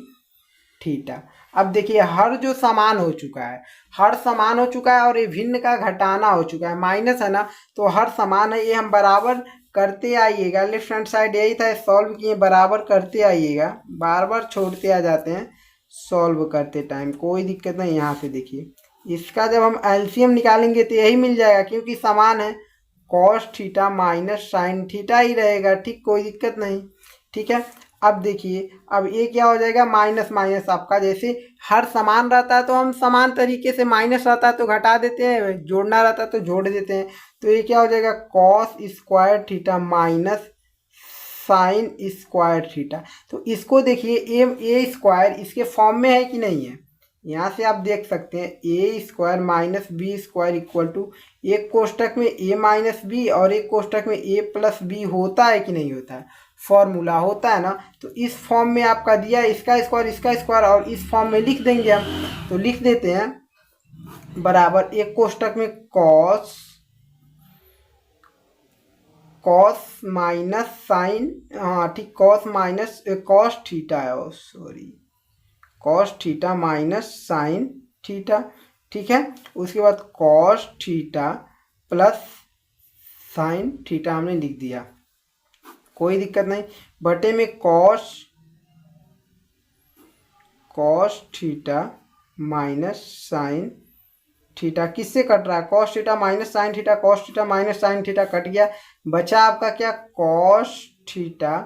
थीटा। अब देखिए हर जो समान हो चुका है, हर समान हो चुका है और ये भिन्न का घटाना हो चुका है, माइनस है ना, तो हर समान है। ये हम बराबर करते आइएगा, लेफ्ट हैंड साइड यही था, सॉल्व किए, बराबर करते आइएगा, बार बार छोड़ते आ जाते हैं सॉल्व करते टाइम, कोई दिक्कत नहीं। यहाँ से देखिए इसका जब हम एलसीएम निकालेंगे तो यही मिल जाएगा, क्योंकि समान है, cos theta minus sine theta ही रहेगा। ठीक, कोई दिक्कत नहीं। ठीक है, अब देखिए अब ये क्या हो जाएगा? माइनस माइनस आपका जैसे हर समान रहता है तो हम समान तरीके से, माइनस रहता है तो घटा देते हैं, जोड़ना रहता है तो जोड़ देते हैं। तो ये क्या हो जाएगा? Cos square theta minus sign square theta. तो इसको देखिए ए स्क्वायर इसके फॉर्म में है कि नहीं है? यहाँ से आप देख सकते हैं a square minus b square equal to, एक कोष्टक में ए माइनस बी और एक कोष्टक में ए प्लस बी होता है कि नहीं होता है, फॉर्मूला होता है ना। तो इस फॉर्म में आपका दिया है इसका स्क्वायर और इस फॉर्म में लिख देंगे हम। तो लिख देते हैं बराबर एक कोष्टक में कॉस माइनस साइन, हाँ ठीक, कॉस थीटा है, sorry cos theta minus sine theta, ठीक है। उसके बाद cos theta plus sine theta हमने लिख दिया, कोई दिक्कत नहीं। बटे में cos theta minus sine theta किससे कट रहा है, cos theta minus sine theta, cos theta minus sine theta cut गया, बचा आपका क्या, cos theta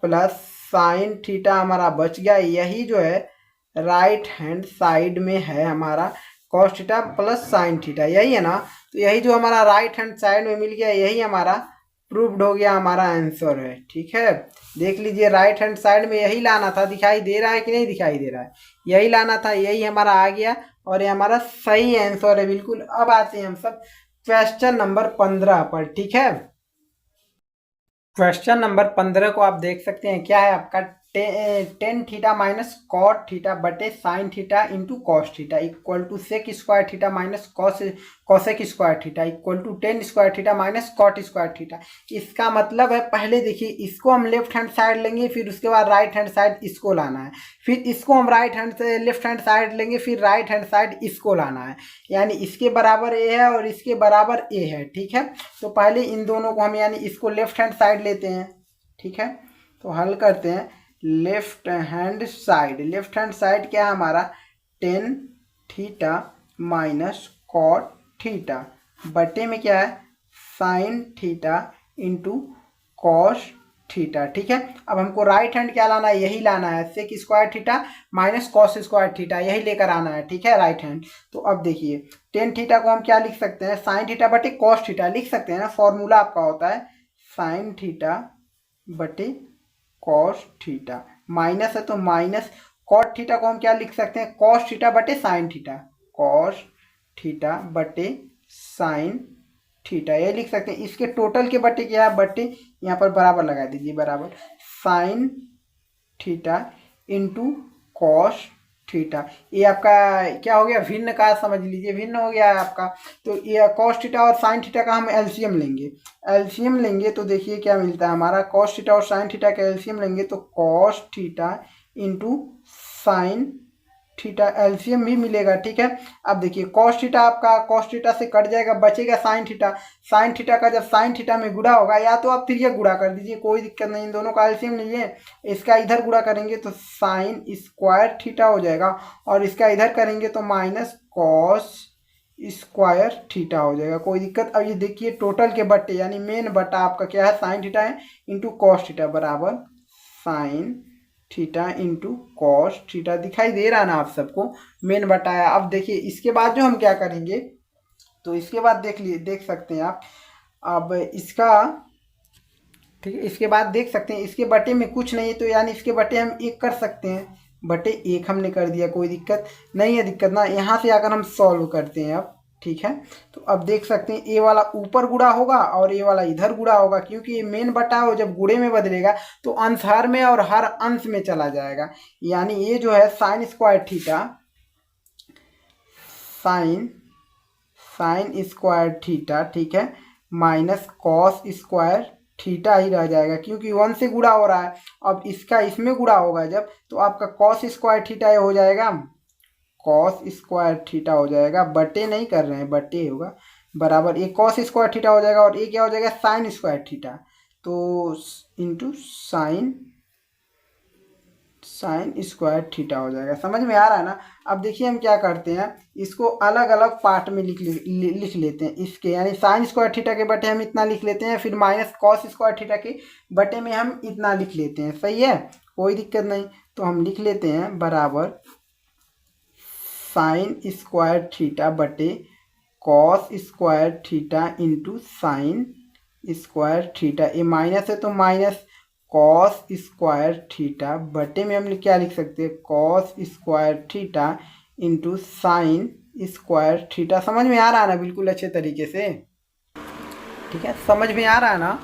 plus sine theta हमारा बच गया। यही जो है राइट हैंड साइड में है हमारा cos theta plus sine theta, यही है ना। तो यही जो हमारा राइट हैंड साइड में मिल गया, यही हमारा प्रूव्ड हो गया, हमारा आंसर है, ठीक है। देख लीजिए राइट हैंड साइड में यही लाना था, दिखाई दे रहा है कि नहीं दिखाई दे रहा है, यही लाना था, यही हमारा आ गया और ये हमारा सही आंसर है बिल्कुल। अब आते हैं हम सब क्वेश्चन नंबर 15 पर, ठीक है। क्वेश्चन नंबर 15 को आप देख सकते हैं, क्या है आपका, tan theta minus cot theta बटे sine theta into cos theta equal to sec square theta minus cosec square theta equal to tan square theta minus cot square theta. इसका मतलब है, पहले देखिए इसको हम लेफ्ट हैंड साइड लेंगे, फिर उसके बाद राइट हैंड साइड इसको लाना है, फिर इसको हम राइट हैंड से लेफ्ट हैंड साइड लेंगे, फिर राइट हैंड साइड इसको लाना है, यानी इसके बराबर ए है और इसके बराबर ए है, ठीक है। तो पहले इन दोनों को हम यानी इसको लेफ्ट हैंड साइड लेते हैं, ठीक है। तो हल करते हैं, लेफ्ट हैंड साइड क्या है हमारा, tan theta minus cot theta बटे में क्या है, sine theta into cos theta, ठीक है। अब हमको राइट हैंड क्या लाना है, यही लाना है, sec square theta minus cos square theta, यही लेकर आना है, ठीक है, राइट हैंड। तो अब देखिए टेन थीटा को हम क्या लिख सकते हैं, साइन थीटा बटे कॉस थीटा लिख सकते हैं ना, फॉर्मूला आपका होता है साइन थीटा बटे कॉस थीटा, माइनस है तो माइनस कॉट थीटा को हम क्या लिख सकते हैं, कॉस थीटा बटे साइन थीटा, कॉस थीटा बटे साइन थीटा, ये लिख सकते हैं। इसके टोटल के बटे क्या है, बटे यहाँ पर बराबर लगा दीजिए, बराबर sign theta into cos theta. ये आपका क्या हो गया, भिन्न का समझ लीजिए, भिन्न हो गया है आपका। तो ये कॉस थीटा और साइन थीटा का हम एलसीएम लेंगे तो देखिए क्या मिलता है हमारा, कॉस थीटा और साइन थीटा का एलसीएम लेंगे तो cos theta into sine theta LCM भी मिलेगा, ठीक है। अब देखिए कॉस थीटा आपका कॉस थीटा से कट जाएगा, बचेगा साइन थीटा का जब साइन थीटा में गुणा होगा, या तो आप फिर ये गुणा कर दीजिए, कोई दिक्कत नहीं, इन दोनों का एलसीएम लीजिए, इसका इधर गुणा करेंगे तो साइन स्क्वायर थीटा हो जाएगा और इसका इधर करेंगे तो माइनस कॉस स्क्वायर थीटा हो जाएगा, कोई दिक्कत। अब ये देखिए टोटल के बट्टे यानी मेन बटा आपका क्या है, साइन थीटा है इंटू कॉस थीटा बराबर sign theta into cos theta, दिखाई दे रहा है ना आप सबको, मेन बटाया। अब देखिए इसके बाद जो हम क्या करेंगे, तो इसके बाद देख सकते हैं आप, अब इसका ठीक है, इसके बाद देख सकते हैं इसके बटे में कुछ नहीं है, तो यानी इसके बटे हम एक कर सकते हैं, बटे एक हमने कर दिया, कोई दिक्कत नहीं है, दिक्कत ना। यहाँ से आकर हम सॉल्व करते हैं अब, ठीक है। तो अब देख सकते हैं ए वाला ऊपर गुणा होगा और ए वाला इधर गुणा होगा, क्योंकि ये मेन बटा हो जब गुणे में बदलेगा तो अंश हर में और हर अंश में चला जाएगा, यानी ये जो है sine square theta sine square theta, ठीक है, माइनस कॉस स्क्वायर थीटा ही रह जाएगा, क्योंकि 1 से गुणा हो रहा है। अब इसका इसमें गुणा होगा जब, तो आपका कॉस स्क्वायर थीटा हो जाएगा, कॉस स्क्वायर थीटा हो जाएगा, बटे नहीं कर रहे हैं, बटे होगा बराबर एक कॉस स्क्वायर थीटा हो जाएगा और एक क्या हो जाएगा, साइन स्क्वायर थीटा, तो इंटू साइन स्क्वायर थीटा हो जाएगा। समझ में आ रहा है ना। अब देखिए हम क्या करते हैं, इसको अलग अलग पार्ट में लिख लेते हैं इसके, यानी साइन स्क्वायर थीटा के बटे हम इतना लिख लेते हैं, फिर माइनस कॉस स्क्वायर थीटा के बटे में हम इतना लिख लेते हैं, सही है, कोई दिक्कत नहीं। तो हम लिख लेते हैं बराबर साइन स्क्वायर थीटा बटे cos square theta into sine square theta, ये माइनस है तो माइनस कॉस स्क्वायर थीटा बटे में हम क्या लिख सकते हैं, cos square theta into sine square theta. समझ में आ रहा है ना बिल्कुल अच्छे तरीके से? ठीक है, समझ में आ रहा है ना,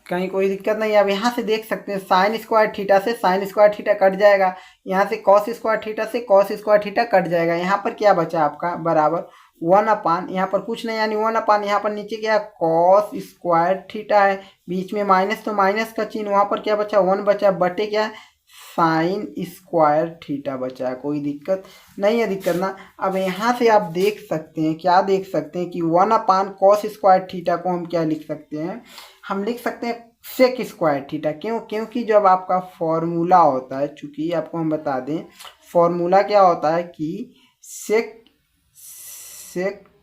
कहीं कोई दिक्कत नहीं है। अब यहाँ से देख सकते हैं साइन स्क्वायर थीटा से साइन स्क्वायर थीटा कट जाएगा, यहाँ से कॉस स्क्वायर थीटा से कॉस स्क्वायर थीटा कट जाएगा। यहाँ पर क्या बचा आपका बराबर 1/, यहाँ पर कुछ नहीं यानी 1/, यहाँ पर नीचे क्या है कॉस स्क्वायर थीटा है, बीच में माइनस तो माइनस का चिन्ह, वहाँ पर क्या बचा 1 बचा, बटे क्या है साइन स्क्वायर थीटा बचा है। कोई दिक्कत नहीं है, दिक्कत ना। अब यहाँ से आप देख सकते हैं, क्या देख सकते हैं कि 1/cos स्क्वायर थीटा को हम क्या लिख सकते हैं, हम लिख सकते हैं सेक स्क्वायर थीटा। क्यों? क्योंकि जब आपका फॉर्मूला होता है, चूंकि आपको हम बता दें फॉर्मूला क्या होता है कि sec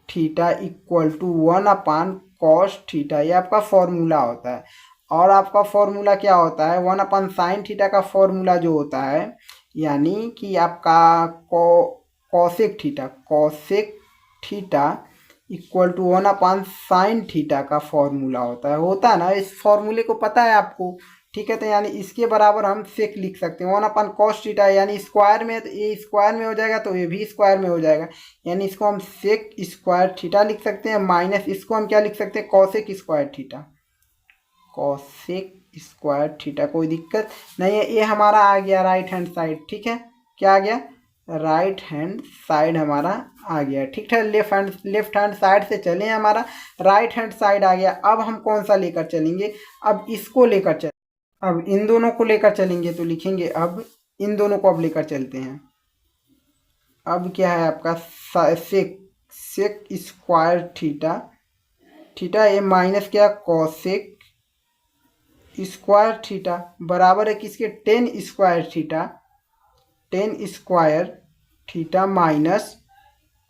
theta equal to 1/cos theta, ये आपका फॉर्मूला होता है। और आपका फॉर्मूला क्या होता है 1/sin थीटा का फॉर्मूला जो होता है, यानी कि आपका cosec theta equal to 1/sin theta का फॉर्मूला होता है ना, इस फॉर्मूले को पता है आपको। ठीक है, तो यानी इसके बराबर हम सेक लिख सकते हैं 1/cos थीटा, यानी स्क्वायर में है तो ये स्क्वायर में हो जाएगा तो ये भी स्क्वायर में हो जाएगा, यानी इसको हम सेक स्क्वायर थीटा लिख सकते हैं, माइनस इसको हम क्या लिख सकते हैं कॉसेक स्क्वायर थीटा। कोई दिक्कत नहीं है, ये हमारा आ गया राइट हैंड साइड। ठीक है, क्या आ गया राइट हैंड साइड हमारा आ गया। ठीक है, लेफ्ट हैंड साइड से चले, हमारा राइट हैंड साइड आ गया। अब हम कौन सा लेकर चलेंगे, अब इसको लेकर चल, अब इन दोनों को लेकर चलेंगे तो लिखेंगे, अब इन दोनों को अब लेकर चलते हैं। अब क्या है आपका सेक स्क्वायर थीटा ये माइनस क्या कॉसेक स्क्वायर थीटा बराबर है किसके tan square theta minus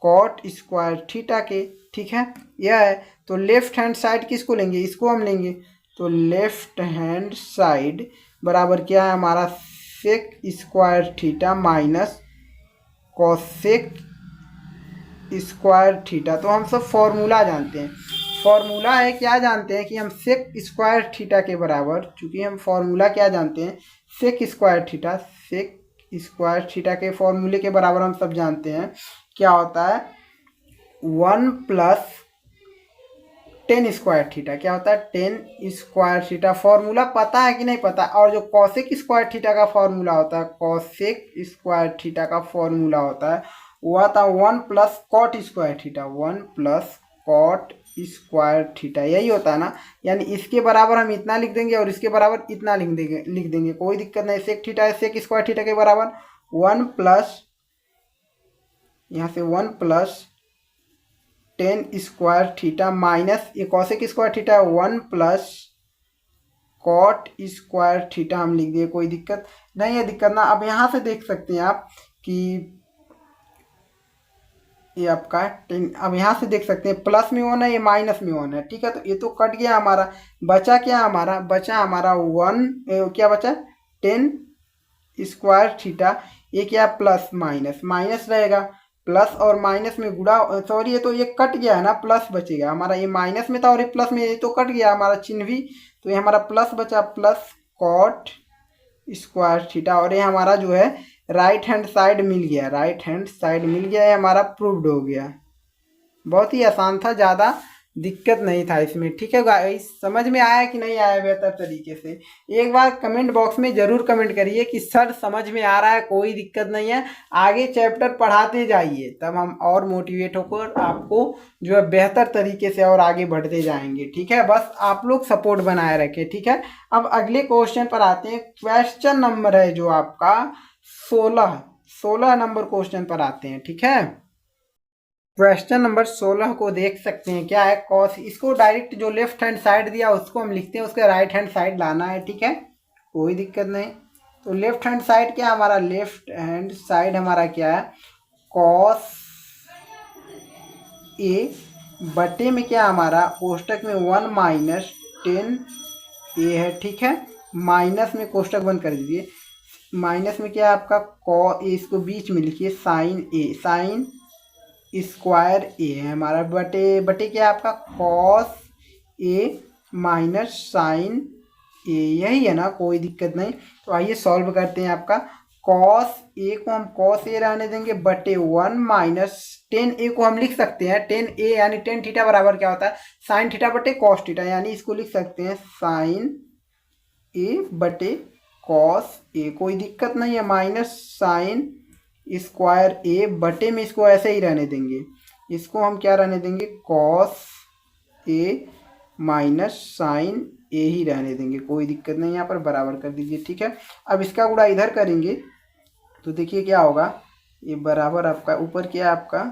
cot square theta के। ठीक है, यह है। तो लेफ्ट हैंड साइड किसको लेंगे, इसको हम लेंगे, तो लेफ्ट हैंड साइड बराबर क्या है हमारा sec square theta minus cosec square theta. तो हम सब फॉर्मूला जानते हैं, फॉर्मूला है क्या जानते हैं कि हम सेक स्क्वायर थीटा के बराबर, चूंकि हम फॉर्मूला क्या जानते हैं सेक स्क्वायर थीटा के फॉर्मूले के बराबर हम सब जानते हैं क्या होता है 1 + tan स्क्वायर थीटा। क्या होता है tan स्क्वायर थीटा। फॉर्मूला पता है कि नहीं पता? और जो कॉसेक स्क्वायर थीटा का फॉर्मूला होता है, कॉसेक स्क्वायर थीटा का फॉर्मूला होता है वह था 1 + cot square theta, 1 + cot square theta, यही होता है ना। यानी इसके बराबर हम इतना लिख देंगे और इसके बराबर इतना लिख देंगे, कोई दिक्कत नहीं। सेक थीटा है सेक स्क्वायर थीटा के बराबर 1 + यहाँ से 1 + tan स्क्वायर थीटा माइनस ये cosec square theta 1 + cot square theta हम लिख दिए, कोई दिक्कत नहीं है, दिक्कत ना। अब यहाँ से देख सकते हैं आप कि ये आपका 10, अब यहाँ से देख सकते हैं प्लस में होना है ये माइनस में होना है। ठीक है, तो ये तो कट गया हमारा, बचा क्या हमारा, बचा हमारा 1 क्या बचा tan स्क्वायर थीटा, ये क्या प्लस माइनस रहेगा, प्लस और माइनस में गुणा, सॉरी ये तो ये कट गया है ना, प्लस बचेगा हमारा, ये माइनस में था और ये प्लस में, ये तो कट गया हमारा चिन्ह भी, तो ये हमारा प्लस बचा प्लस कॉट स्क्वायर थीटा। और ये हमारा जो है राइट हैंड साइड मिल गया, ये हमारा प्रूव्ड हो गया। बहुत ही आसान था, ज़्यादा दिक्कत नहीं था इसमें। ठीक है गाइस, समझ में आया कि नहीं आया बेहतर तरीके से? एक बार कमेंट बॉक्स में ज़रूर कमेंट करिए कि सर समझ में आ रहा है, कोई दिक्कत नहीं है। आगे चैप्टर पढ़ाते जाइए, तब हम और मोटिवेट होकर आपको जो है बेहतर तरीके से और आगे बढ़ते जाएंगे। ठीक है, बस आप लोग सपोर्ट बनाए रखें। ठीक है, अब अगले क्वेश्चन पर आते हैं। क्वेश्चन नंबर है जो आपका 16 नंबर क्वेश्चन पर आते हैं। ठीक है, क्वेश्चन नंबर 16 को देख सकते हैं, क्या है कॉस, इसको डायरेक्ट जो लेफ्ट हैंड साइड दिया उसको हम लिखते हैं, उसके राइट हैंड साइड लाना है। ठीक है, कोई दिक्कत नहीं। तो लेफ्ट हैंड साइड क्या हमारा, लेफ्ट हैंड साइड हमारा क्या है कॉस ए बटे में क्या हमारा कोष्टक में 1 - tan a है। ठीक है, माइनस में कोष्टक बंद कर दीजिए, माइनस में क्या है आपका कॉ ए, इसको बीच में लिखिए साइन स्क्वायर ए है हमारा, बटे क्या आपका कॉस ए माइनस साइन ए, यही है ना, कोई दिक्कत नहीं। तो आइए सॉल्व करते हैं। आपका कॉस ए को हम कॉस ए रहने देंगे बटे 1 माइनस टेन ए को हम लिख सकते हैं टेन ए यानी टेन थीटा बराबर क्या होता है साइन थीटा बटे कॉस थीटा, यानी इसको लिख सकते हैं साइन ए बटे कॉस ए, कोई दिक्कत नहीं है, माइनस साइन स्क्वायर ए बटे में इसको ऐसे ही रहने देंगे, इसको हम क्या रहने देंगे कॉस ए माइनस साइन ए ही रहने देंगे, कोई दिक्कत नहीं, यहाँ पर बराबर कर दीजिए। ठीक है, अब इसका गुणा इधर करेंगे तो देखिए क्या होगा, ये बराबर आपका ऊपर क्या है आपका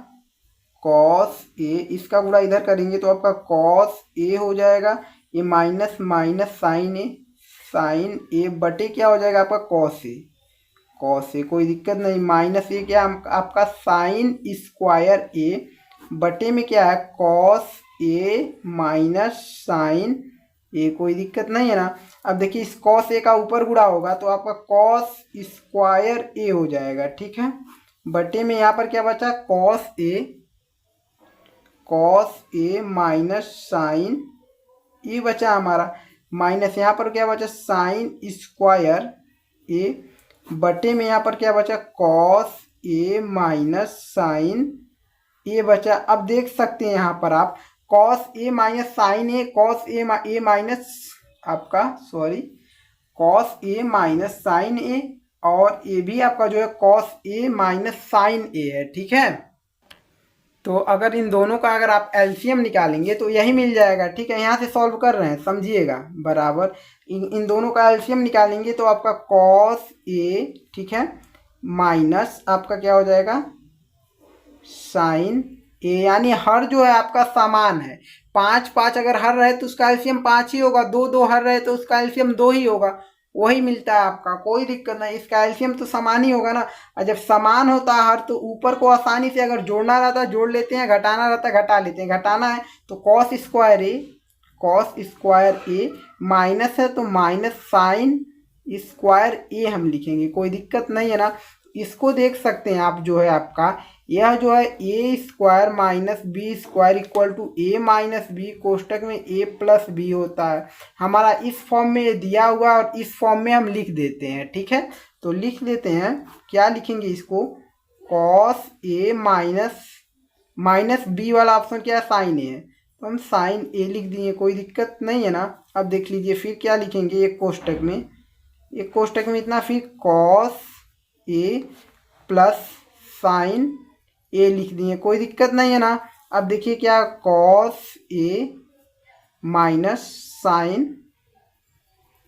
कॉस ए, इसका गुणा इधर करेंगे तो आपका कॉस ए हो जाएगा, ये माइनस माइनस साइन ए बटे क्या हो जाएगा आपका कॉस ए, कोई दिक्कत नहीं, माइनस ये क्या आपका साइन स्क्वायर ए बटे में क्या है कॉस ए माइनस साइन ए, कोई दिक्कत नहीं है ना। अब देखिए इस कॉस ए का ऊपर गुणा होगा तो आपका कॉस स्क्वायर ए हो जाएगा। ठीक है, बटे में यहाँ पर क्या बचा कॉस ए माइनस साइन ए बचा हमारा, माइनस यहाँ पर क्या बचा साइन स्क्वायर ए बटे में यहाँ पर क्या बचा कॉस ए माइनस साइन ए बचा। अब देख सकते हैं यहाँ पर आप cos A minus sign A, cos A minus आपका कॉस ए माइनस साइन ए, और ये भी आपका जो है कॉस ए माइनस साइन ए है। ठीक है, तो अगर इन दोनों का अगर आप एलसीएम निकालेंगे तो यही मिल जाएगा। ठीक है, यहाँ से सॉल्व कर रहे हैं, समझिएगा बराबर, इन दोनों का एलसीएम निकालेंगे तो आपका कॉस ए, ठीक है, माइनस आपका क्या हो जाएगा साइन ए, यानी हर जो है आपका समान है, 5 5 अगर हर रहे तो उसका एलसीएम 5 ही होगा, 2 2 हर रहे तो उसका एलसीएम 2 ही होगा, वही मिलता है आपका, कोई दिक्कत नहीं, इसका एलसीएम तो समान ही होगा ना। और जब समान होता है हर तो ऊपर को आसानी से अगर जोड़ना रहता है जोड़ लेते हैं, घटाना रहता है घटा लेते हैं, घटाना है तो कॉस स्क्वायर ए माइनस है तो माइनस साइन स्क्वायर ए हम लिखेंगे, कोई दिक्कत नहीं है ना। इसको देख सकते हैं आप, जो है आपका यह जो है a square minus b square equal to a minus b, कोष्टक में ए प्लस बी होता है, हमारा इस फॉर्म में दिया हुआ और इस फॉर्म में हम लिख देते हैं। ठीक है, तो लिख देते हैं, क्या लिखेंगे इसको कॉस ए माइनस बी वाला ऑप्शन क्या है साइन ए है, तो हम साइन ए लिख दिए, कोई दिक्कत नहीं है ना। अब देख लीजिए फिर क्या लिखेंगे एक कोष्टक में इतना, फिर कॉस ए प्लस साइन ए लिख दिए, कोई दिक्कत नहीं है ना। अब देखिए क्या कॉस ए माइनस साइन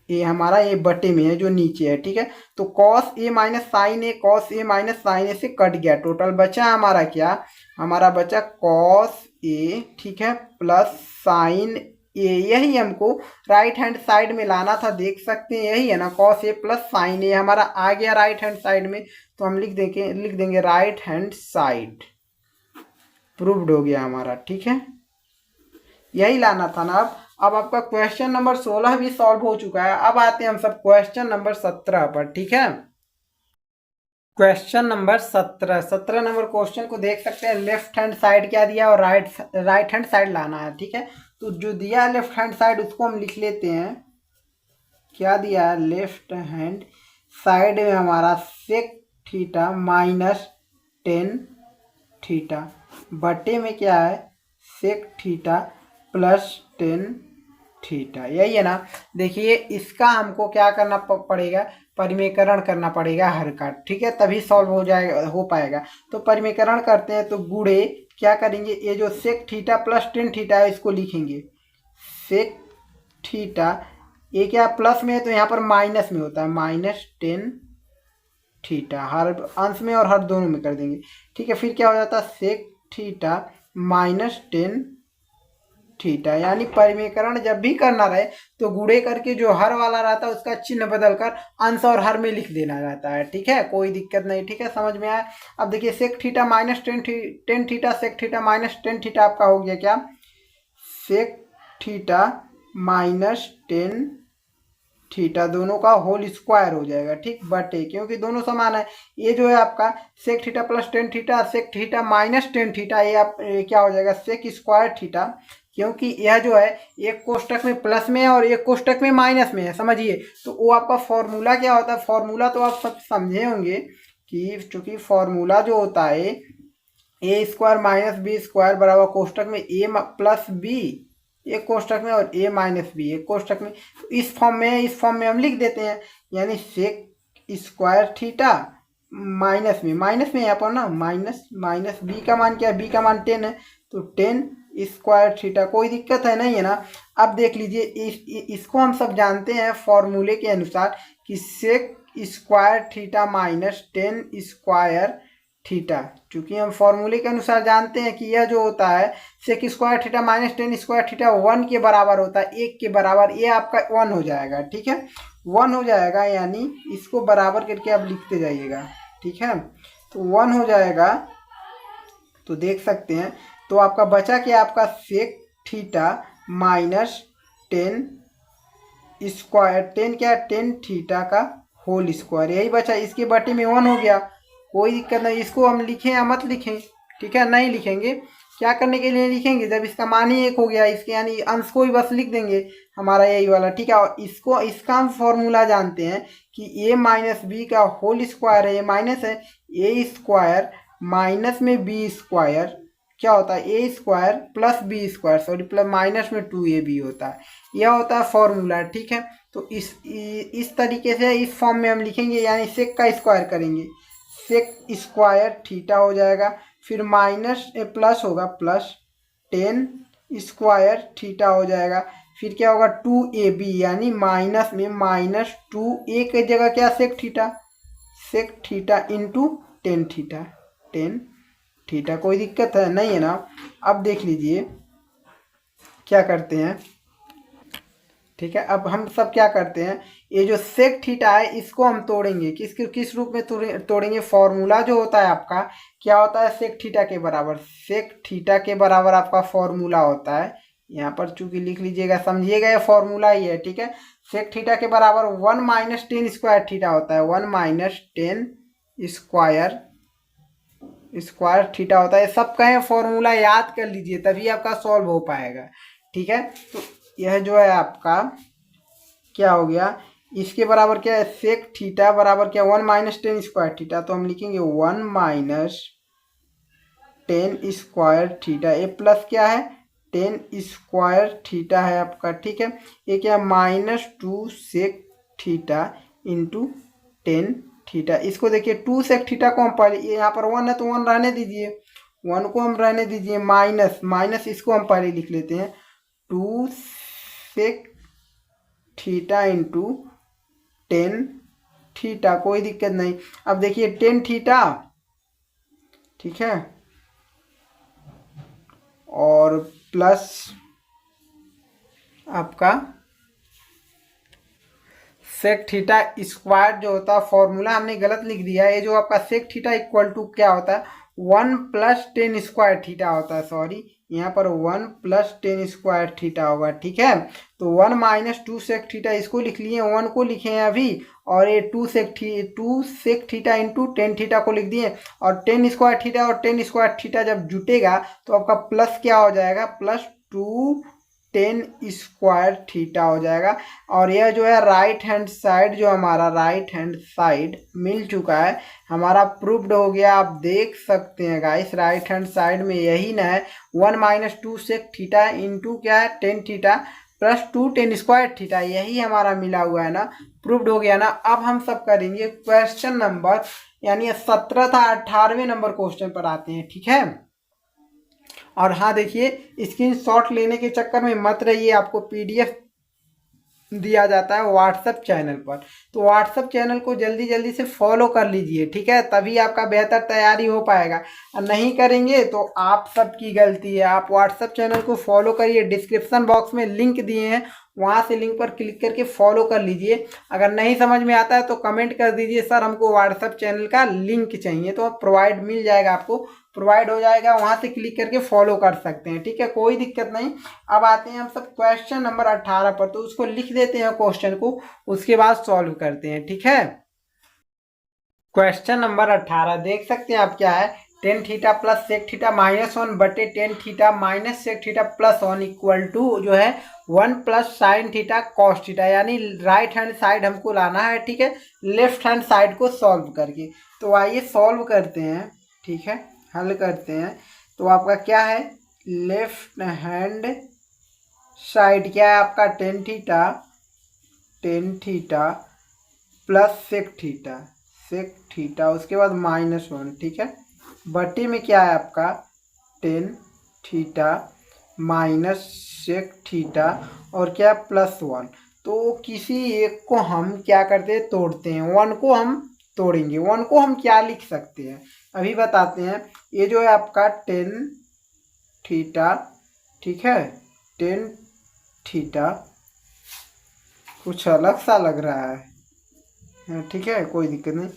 ए हमारा ये बटे में है जो नीचे है। ठीक है, तो cos A minus sign A, cos A minus sign ए से कट गया, टोटल बचा हमारा क्या, हमारा बचा कॉस ए, ठीक है, प्लस साइन ए, यही हमको राइट हैंड साइड में लाना था, देख सकते हैं यही है ना, कॉस ए प्लस साइन ए हमारा आ गया राइट हैंड साइड में, तो हम लिख देंगे राइट हैंड साइड, प्रूव्ड हो गया हमारा। ठीक है, यही लाना था ना। अब आपका क्वेश्चन नंबर 16 भी सॉल्व हो चुका है। अब आते हैं हम सब क्वेश्चन नंबर 17 पर। ठीक है, क्वेश्चन नंबर 17 नंबर क्वेश्चन को देख सकते हैं, लेफ्ट हैंड साइड क्या दिया और राइट हैंड साइड लाना है। ठीक है, तो जो दिया है लेफ्ट हैंड साइड उसको हम लिख लेते हैं, क्या दिया है लेफ्ट हैंड साइड में हमारा sec theta minus tan theta बटे में क्या है sec theta plus tan theta, यही है ना। देखिए इसका हमको क्या करना पड़ेगा, परिमेकरण करना पड़ेगा हर का। ठीक है, तभी सॉल्व हो पाएगा। तो परिमेकरण करते हैं तो गुणे क्या करेंगे, ये जो sec theta plus tan theta है इसको लिखेंगे सेक थीटा, ये क्या प्लस में है तो यहाँ पर माइनस में होता है, माइनस टेन थीटा, हर अंश में और हर दोनों में कर देंगे। ठीक है, फिर क्या हो जाता है sec theta minus tan theta, यानी परिमेकरण जब भी करना रहे तो गुणे करके जो हर वाला रहता है उसका चिन्ह बदलकर अंश और हर में लिख देना रहता है। ठीक है, कोई दिक्कत नहीं। ठीक है, समझ में आया। अब देखिए sec theta minus tan theta, sec theta minus tan theta आपका हो गया क्या, sec theta minus tan theta, दोनों का होल स्क्वायर हो जाएगा। ठीक, बटे, क्योंकि दोनों समान है। ये जो है आपका sec theta plus tan theta, sec theta minus tan theta, ये क्या हो जाएगा सेक स्क्वायर थीटा, क्योंकि यह जो है एक कोष्टक में प्लस में है और एक कोष्टक में माइनस में है, समझिए। तो वो आपका फॉर्मूला क्या होता है, फॉर्मूला तो आप सब समझे होंगे कि चूंकि फॉर्मूला जो होता है a square minus b square बराबर कोष्टक में ए प्लस बी एक कोष्टक में और ए माइनस बी एक कोष्टक में, तो इस फॉर्म में हम लिख देते हैं, यानी सेक स्क्वायर थीटा माइनस में यहाँ पर ना माइनस बी का मान क्या है, बी का मान 10 है, तो 10 स्क्वायर थीटा। कोई दिक्कत है नहीं है ना। अब देख लीजिए इसको हम सब जानते हैं फॉर्मूले के अनुसार कि sec square theta minus 10 square theta. चूंकि हम फॉर्मूले के अनुसार जानते हैं कि यह जो होता है sec square theta minus 10 square theta 1 के बराबर होता है, 1 के बराबर, ये आपका 1 हो जाएगा, ठीक है, 1 हो जाएगा, यानी इसको बराबर करके आप लिखते जाइएगा, ठीक है। तो 1 हो जाएगा, तो देख सकते हैं, तो आपका बचा क्या, आपका सेक थीटा माइनस 10 स्क्वायर, 10 क्या है, 10 थीटा का होल स्क्वायर, यही बचा, इसके बटे में 1 हो गया, कोई दिक्कत नहीं। इसको हम लिखें या मत लिखें, ठीक है, नहीं लिखेंगे, क्या करने के लिए लिखेंगे, जब इसका मान ही 1 हो गया, इसके यानी अंश को ही बस लिख देंगे, हमारा यही वाला, ठीक है। और इसका हम फॉर्मूला जानते हैं कि ए माइनस बी का होल स्क्वायर है, ये माइनस है, ए स्क्वायर माइनस में बी स्क्वायर क्या होता है, a square plus b square, sorry plus minus में 2ab होता है, यह होता है फॉर्मूला, ठीक है। तो इस तरीके से इस फॉर्म में हम लिखेंगे, यानी सेक का स्क्वायर करेंगे, सेक स्क्वायर थीटा हो जाएगा, फिर माइनस प्लस होगा, प्लस 10 स्क्वायर थीटा हो जाएगा, फिर क्या होगा 2ab, यानी माइनस में माइनस 2a की जगह क्या, sec theta into 10 theta, 10 theta. कोई दिक्कत है नहीं है ना। अब देख लीजिए क्या करते हैं, ठीक है। अब हम सब क्या करते हैं, ये जो सेक थीटा है इसको हम तोड़ेंगे, किस रूप में तोड़ेंगे, फॉर्मूला जो होता है आपका क्या होता है, सेक थीटा के बराबर, सेक थीटा के बराबर आपका फॉर्मूला होता है, यहाँ पर चूंकि लिख लीजिएगा, समझिएगा, ये फॉर्मूला ही है, ठीक है। सेक थीटा के बराबर 1 माइनस 10 स्क्वायर थीटा होता है, 1 माइनस 10 स्क्वायर थीटा होता है, सब कहें फॉर्मूला याद कर लीजिए, तभी आपका सॉल्व हो पाएगा, ठीक है। तो यह जो है आपका क्या हो गया, इसके बराबर क्या है, सेक थीटा बराबर क्या, 1 माइनस 10 स्क्वायर थीटा, तो हम लिखेंगे 1 माइनस 10 स्क्वायर थीटा, ये प्लस क्या है 10 स्क्वायर थीटा है आपका, ठीक है। ये क्या minus 2 sec theta into 10 theta. इसको देखिए 2 सेक थीटा को हम पहले, ये यहाँ पर 1 है तो 1 रहने दीजिए, 1 को हम रहने दीजिए, माइनस इसको हम पहले लिख लेते हैं, 2 सेक थीटा इंटू 10 थीटा, कोई दिक्कत नहीं। अब देखिए 10 थीटा, ठीक है, और प्लस आपका सेक थीटा स्क्वायर जो होता है, फॉर्मूला हमने गलत लिख दिया है, ये जो आपका सेक थीटा इक्वल टू क्या होता है, 1 प्लस 10 स्क्वायर थीटा होता है, सॉरी यहाँ पर 1 प्लस 10 स्क्वायर थीटा होगा, ठीक है। तो 1 माइनस 2 सेक थीटा इसको लिख लिए, 1 को लिखे हैं अभी, और ये 2 सेक थीटा इंटू 10 थीटा को लिख दिए, और 10 स्क्वायर थीटा और 10 स्क्वायर थीटा जब जुटेगा तो आपका प्लस क्या हो जाएगा, प्लस 2 10 स्क्वायर थीटा हो जाएगा। और यह जो है राइट हैंड साइड, जो हमारा राइट हैंड साइड मिल चुका है, हमारा प्रूव्ड हो गया, आप देख सकते हैं गाइस, राइट हैंड साइड में यही ना है, 1 माइनस 2 सेक थीटा इंटू क्या है 10 थीटा प्लस 2 10 स्क्वायर थीटा, यही हमारा मिला हुआ है ना, प्रूव्ड हो गया ना। अब हम सब करेंगे क्वेश्चन नंबर, यानी 17 था 18वें नंबर क्वेश्चन पर आते हैं, ठीक है। और हाँ देखिए, स्क्रीनशॉट लेने के चक्कर में मत रहिए, आपको पीडीएफ दिया जाता है व्हाट्सएप चैनल पर, तो व्हाट्सएप चैनल को जल्दी जल्दी से फॉलो कर लीजिए, ठीक है, तभी आपका बेहतर तैयारी हो पाएगा। और नहीं करेंगे तो आप सबकी गलती है। आप व्हाट्सएप चैनल को फॉलो करिए, डिस्क्रिप्शन बॉक्स में लिंक दिए हैं, वहाँ से लिंक पर क्लिक करके फॉलो कर लीजिए। अगर नहीं समझ में आता है तो कमेंट कर दीजिए, सर हमको व्हाट्सएप चैनल का लिंक चाहिए, तो प्रोवाइड मिल जाएगा, आपको प्रोवाइड हो जाएगा, वहाँ से क्लिक करके फॉलो कर सकते हैं, ठीक है, कोई दिक्कत नहीं। अब आते हैं हम सब क्वेश्चन नंबर 18 पर, तो उसको लिख देते हैं क्वेश्चन को, उसके बाद सॉल्व करते हैं, ठीक है। क्वेश्चन नंबर 18 देख सकते हैं आप क्या है, tan theta plus sec theta -1 बटे tan theta minus sec theta plus 1 equal to जो है 1 plus sine theta cos theta, यानी राइट हैंड साइड हमको लाना है, ठीक है, लेफ्ट हैंड साइड को सॉल्व करके। तो आइए सॉल्व करते हैं, ठीक है, हल करते हैं। तो आपका क्या है, लेफ्ट हैंड साइड क्या है आपका tan theta plus sec theta उसके बाद -1, ठीक है, बटे में क्या है आपका tan theta minus sec theta और क्या +1। तो किसी एक को हम क्या करते हैं, तोड़ते हैं, 1 को हम तोड़ेंगे। 1 को हम क्या लिख सकते हैं अभी बताते हैं। ये जो है आपका टेन थीटा, ठीक है, टेन थीटा कुछ अलग सा लग रहा है, ठीक है, कोई दिक्कत नहीं।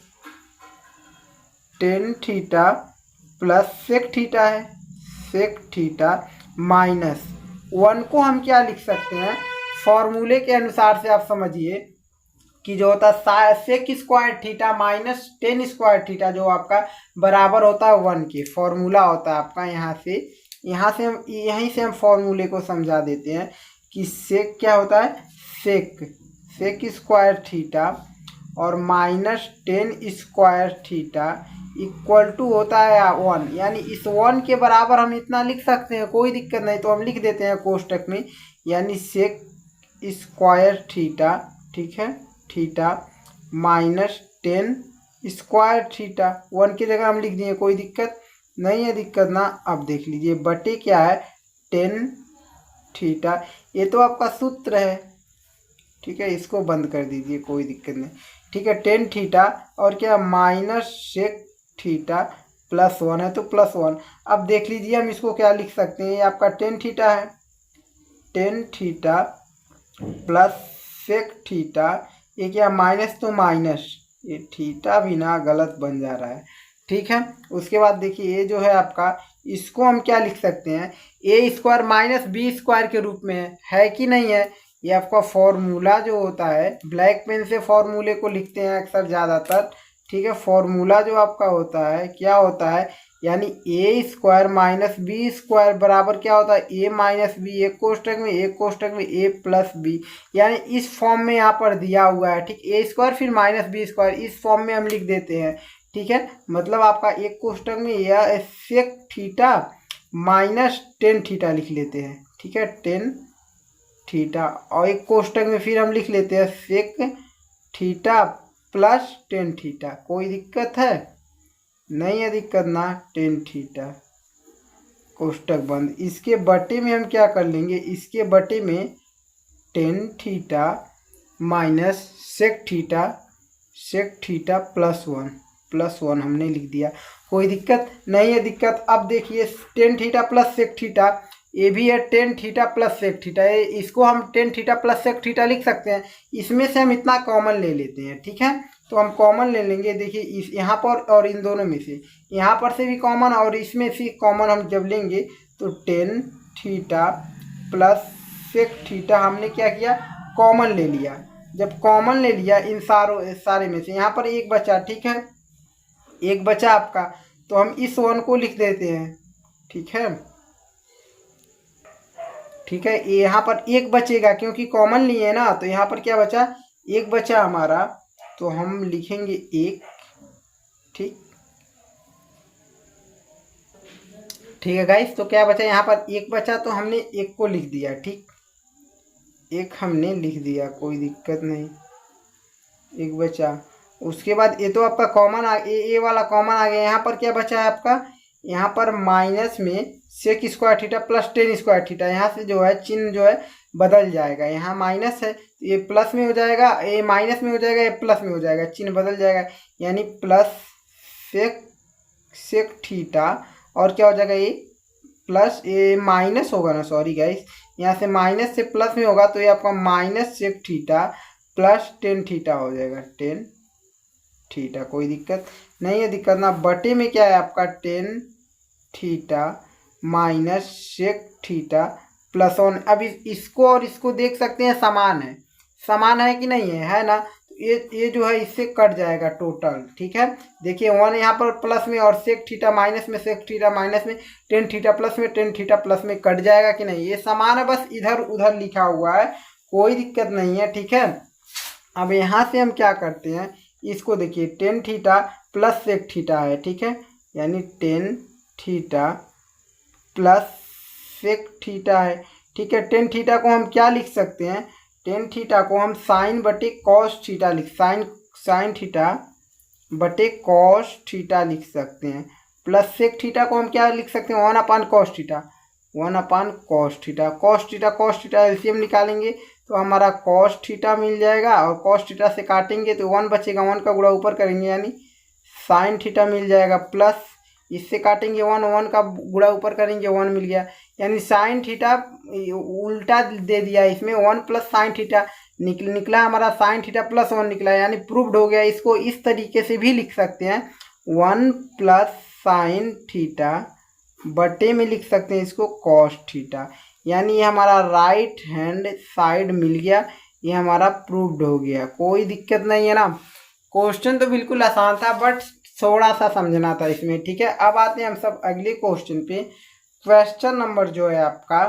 Tan theta plus sec theta है, सेक थीटा माइनस 1 को हम क्या लिख सकते हैं, फॉर्मूले के अनुसार से आप समझिए कि जो होता है sec square theta minus tan square theta जो आपका बराबर होता है 1 के। फॉर्मूला होता है आपका हम यहीं से हम फॉर्मूले को समझा देते हैं कि सेक क्या होता है, सेक स्क्वायर थीटा और minus tan square theta equal to होता है 1, यानी इस 1 के बराबर हम इतना लिख सकते हैं, कोई दिक्कत नहीं। तो हम लिख देते हैं कोष्टक में, यानी सेक स्क्वायर थीटा, ठीक है, theta minus tan square theta 1 की जगह हम लिख दिए, कोई दिक्कत नहीं है, दिक्कत ना। अब देख लीजिए बटे क्या है टेन थीटा, ये तो आपका सूत्र है, ठीक है, इसको बंद कर दीजिए, कोई दिक्कत नहीं, ठीक है, टेन थीटा और क्या माइनस सेक थीटा +1 है तो +1। अब देख लीजिए हम इसको क्या लिख सकते हैं, ये आपका टेन थीटा है, tan theta plus sec theta, ये क्या माइनस तो माइनस, ये थीटा भी ना गलत बन जा रहा है, ठीक है। उसके बाद देखिए ये जो है आपका, इसको हम क्या लिख सकते हैं, a square minus b square के रूप में है कि नहीं है। ये आपका फॉर्मूला जो होता है, ब्लैक पेन से फॉर्मूले को लिखते हैं अक्सर ज़्यादातर, ठीक है। फॉर्मूला जो आपका होता है क्या होता है, यानी ए स्क्वायर माइनस बी स्क्वायर बराबर क्या होता है, ए माइनस बी, एक कोष्टक में ए प्लस बी, यानी इस फॉर्म में यहाँ पर दिया हुआ है, ठीक, ए स्क्वायर फिर माइनस बी स्क्वायर, इस फॉर्म में हम लिख देते हैं, ठीक है। मतलब आपका एक कोष्टक में यह sec theta minus tan theta लिख लेते हैं, ठीक है, टेन थीटा, और एक कोष्टक में फिर हम लिख लेते हैं sec theta plus tan theta. कोई दिक्कत है नहीं है, दिक्कत ना, टेन थीटा कोष्टक बंद। इसके बटे में हम क्या कर लेंगे, इसके बटे में tan theta minus sec theta +1 हमने लिख दिया, कोई दिक्कत नहीं है, दिक्कत। अब देखिए tan theta plus sec theta, ये भी है tan theta plus sec theta, इसको हम tan theta plus sec theta लिख सकते हैं। इसमें से हम इतना कॉमन ले लेते हैं, ठीक है, तो हम कॉमन ले लेंगे। देखिए इस यहाँ पर और इन दोनों में से, यहाँ पर से भी कॉमन और इसमें से कॉमन हम जब लेंगे तो tan theta plus sec theta हमने क्या किया, कॉमन ले लिया। जब कॉमन ले लिया इन सारे में से, यहाँ पर एक बचा, ठीक है, एक बचा आपका, तो हम इस 1 को लिख देते हैं, ठीक है, ठीक है। यहाँ पर एक बचेगा क्योंकि कॉमन लिए है ना, तो यहाँ पर क्या बचा, एक बचा हमारा, तो हम लिखेंगे एक, ठीक है गाइस। तो क्या बचा, यहाँ पर एक बचा तो हमने एक को लिख दिया, ठीक, एक हमने लिख दिया, कोई दिक्कत नहीं, एक बचा। उसके बाद ये तो आपका कॉमन ए वाला कॉमन आ गया। यहाँ पर क्या बचा है आपका, यहाँ पर माइनस में sec square theta plus tan square theta, यहाँ से जो है चिन्ह जो है बदल जाएगा, यहाँ माइनस है ये प्लस में हो जाएगा, ये माइनस में हो जाएगा, ये प्लस में हो जाएगा, चिन्ह बदल जाएगा, यानी प्लस सेक थीटा और क्या हो जाएगा, ये प्लस, ये माइनस होगा ना, सॉरी गाइस, यहाँ से माइनस से प्लस में होगा तो ये आपका minus sec theta plus tan theta हो जाएगा, टेन थीटा, कोई दिक्कत नहीं है, दिक्कत ना। बटे में क्या है आपका tan theta minus sec theta +1। अब इसको और इसको देख सकते हैं, समान है कि नहीं है, है ना। तो ये जो है इससे कट जाएगा टोटल। ठीक है, देखिए 1 यहाँ पर प्लस में और सेक थीटा माइनस में, सेक थीटा माइनस में, टेन थीटा प्लस में, टेन थीटा प्लस में कट जाएगा कि नहीं, ये समान है, बस इधर उधर लिखा हुआ है, कोई दिक्कत नहीं है। ठीक है, अब यहाँ से हम क्या करते हैं, इसको देखिए tan theta plus sec theta है। ठीक है, यानी tan theta plus sec theta है। ठीक है, टेन थीटा को हम क्या लिख सकते हैं, टेन थीटा को हम साइन बटे कॉस थीटा साइन थीटा बटे कॉस थीटा लिख सकते हैं। प्लस सेक थीटा को हम क्या लिख सकते हैं, 1/cos theta, 1/cos theta. Cos theta LCM निकालेंगे तो हमारा कॉस थीटा मिल जाएगा, और कॉस थीटा से काटेंगे तो 1 बचेगा, 1 का गुणा ऊपर करेंगे यानी साइन थीटा मिल जाएगा, प्लस इससे काटेंगे 1 का गुणा ऊपर करेंगे 1 मिल गया, यानी साइन थीटा उल्टा दे दिया इसमें, 1 प्लस साइन थीटा निकला हमारा, साइन थीटा प्लस 1 निकला, यानी प्रूव्ड हो गया। इसको इस तरीके से भी लिख सकते हैं, 1 प्लस साइन थीटा बटे में लिख सकते हैं इसको कॉस थीटा, यानी ये हमारा राइट हैंड साइड मिल गया, ये हमारा प्रूव्ड हो गया, कोई दिक्कत नहीं है ना। क्वेश्चन तो बिल्कुल आसान था, बट थोड़ा सा समझना था इसमें। ठीक है, अब आते हैं हम सब अगले क्वेश्चन पे। क्वेश्चन नंबर जो है आपका,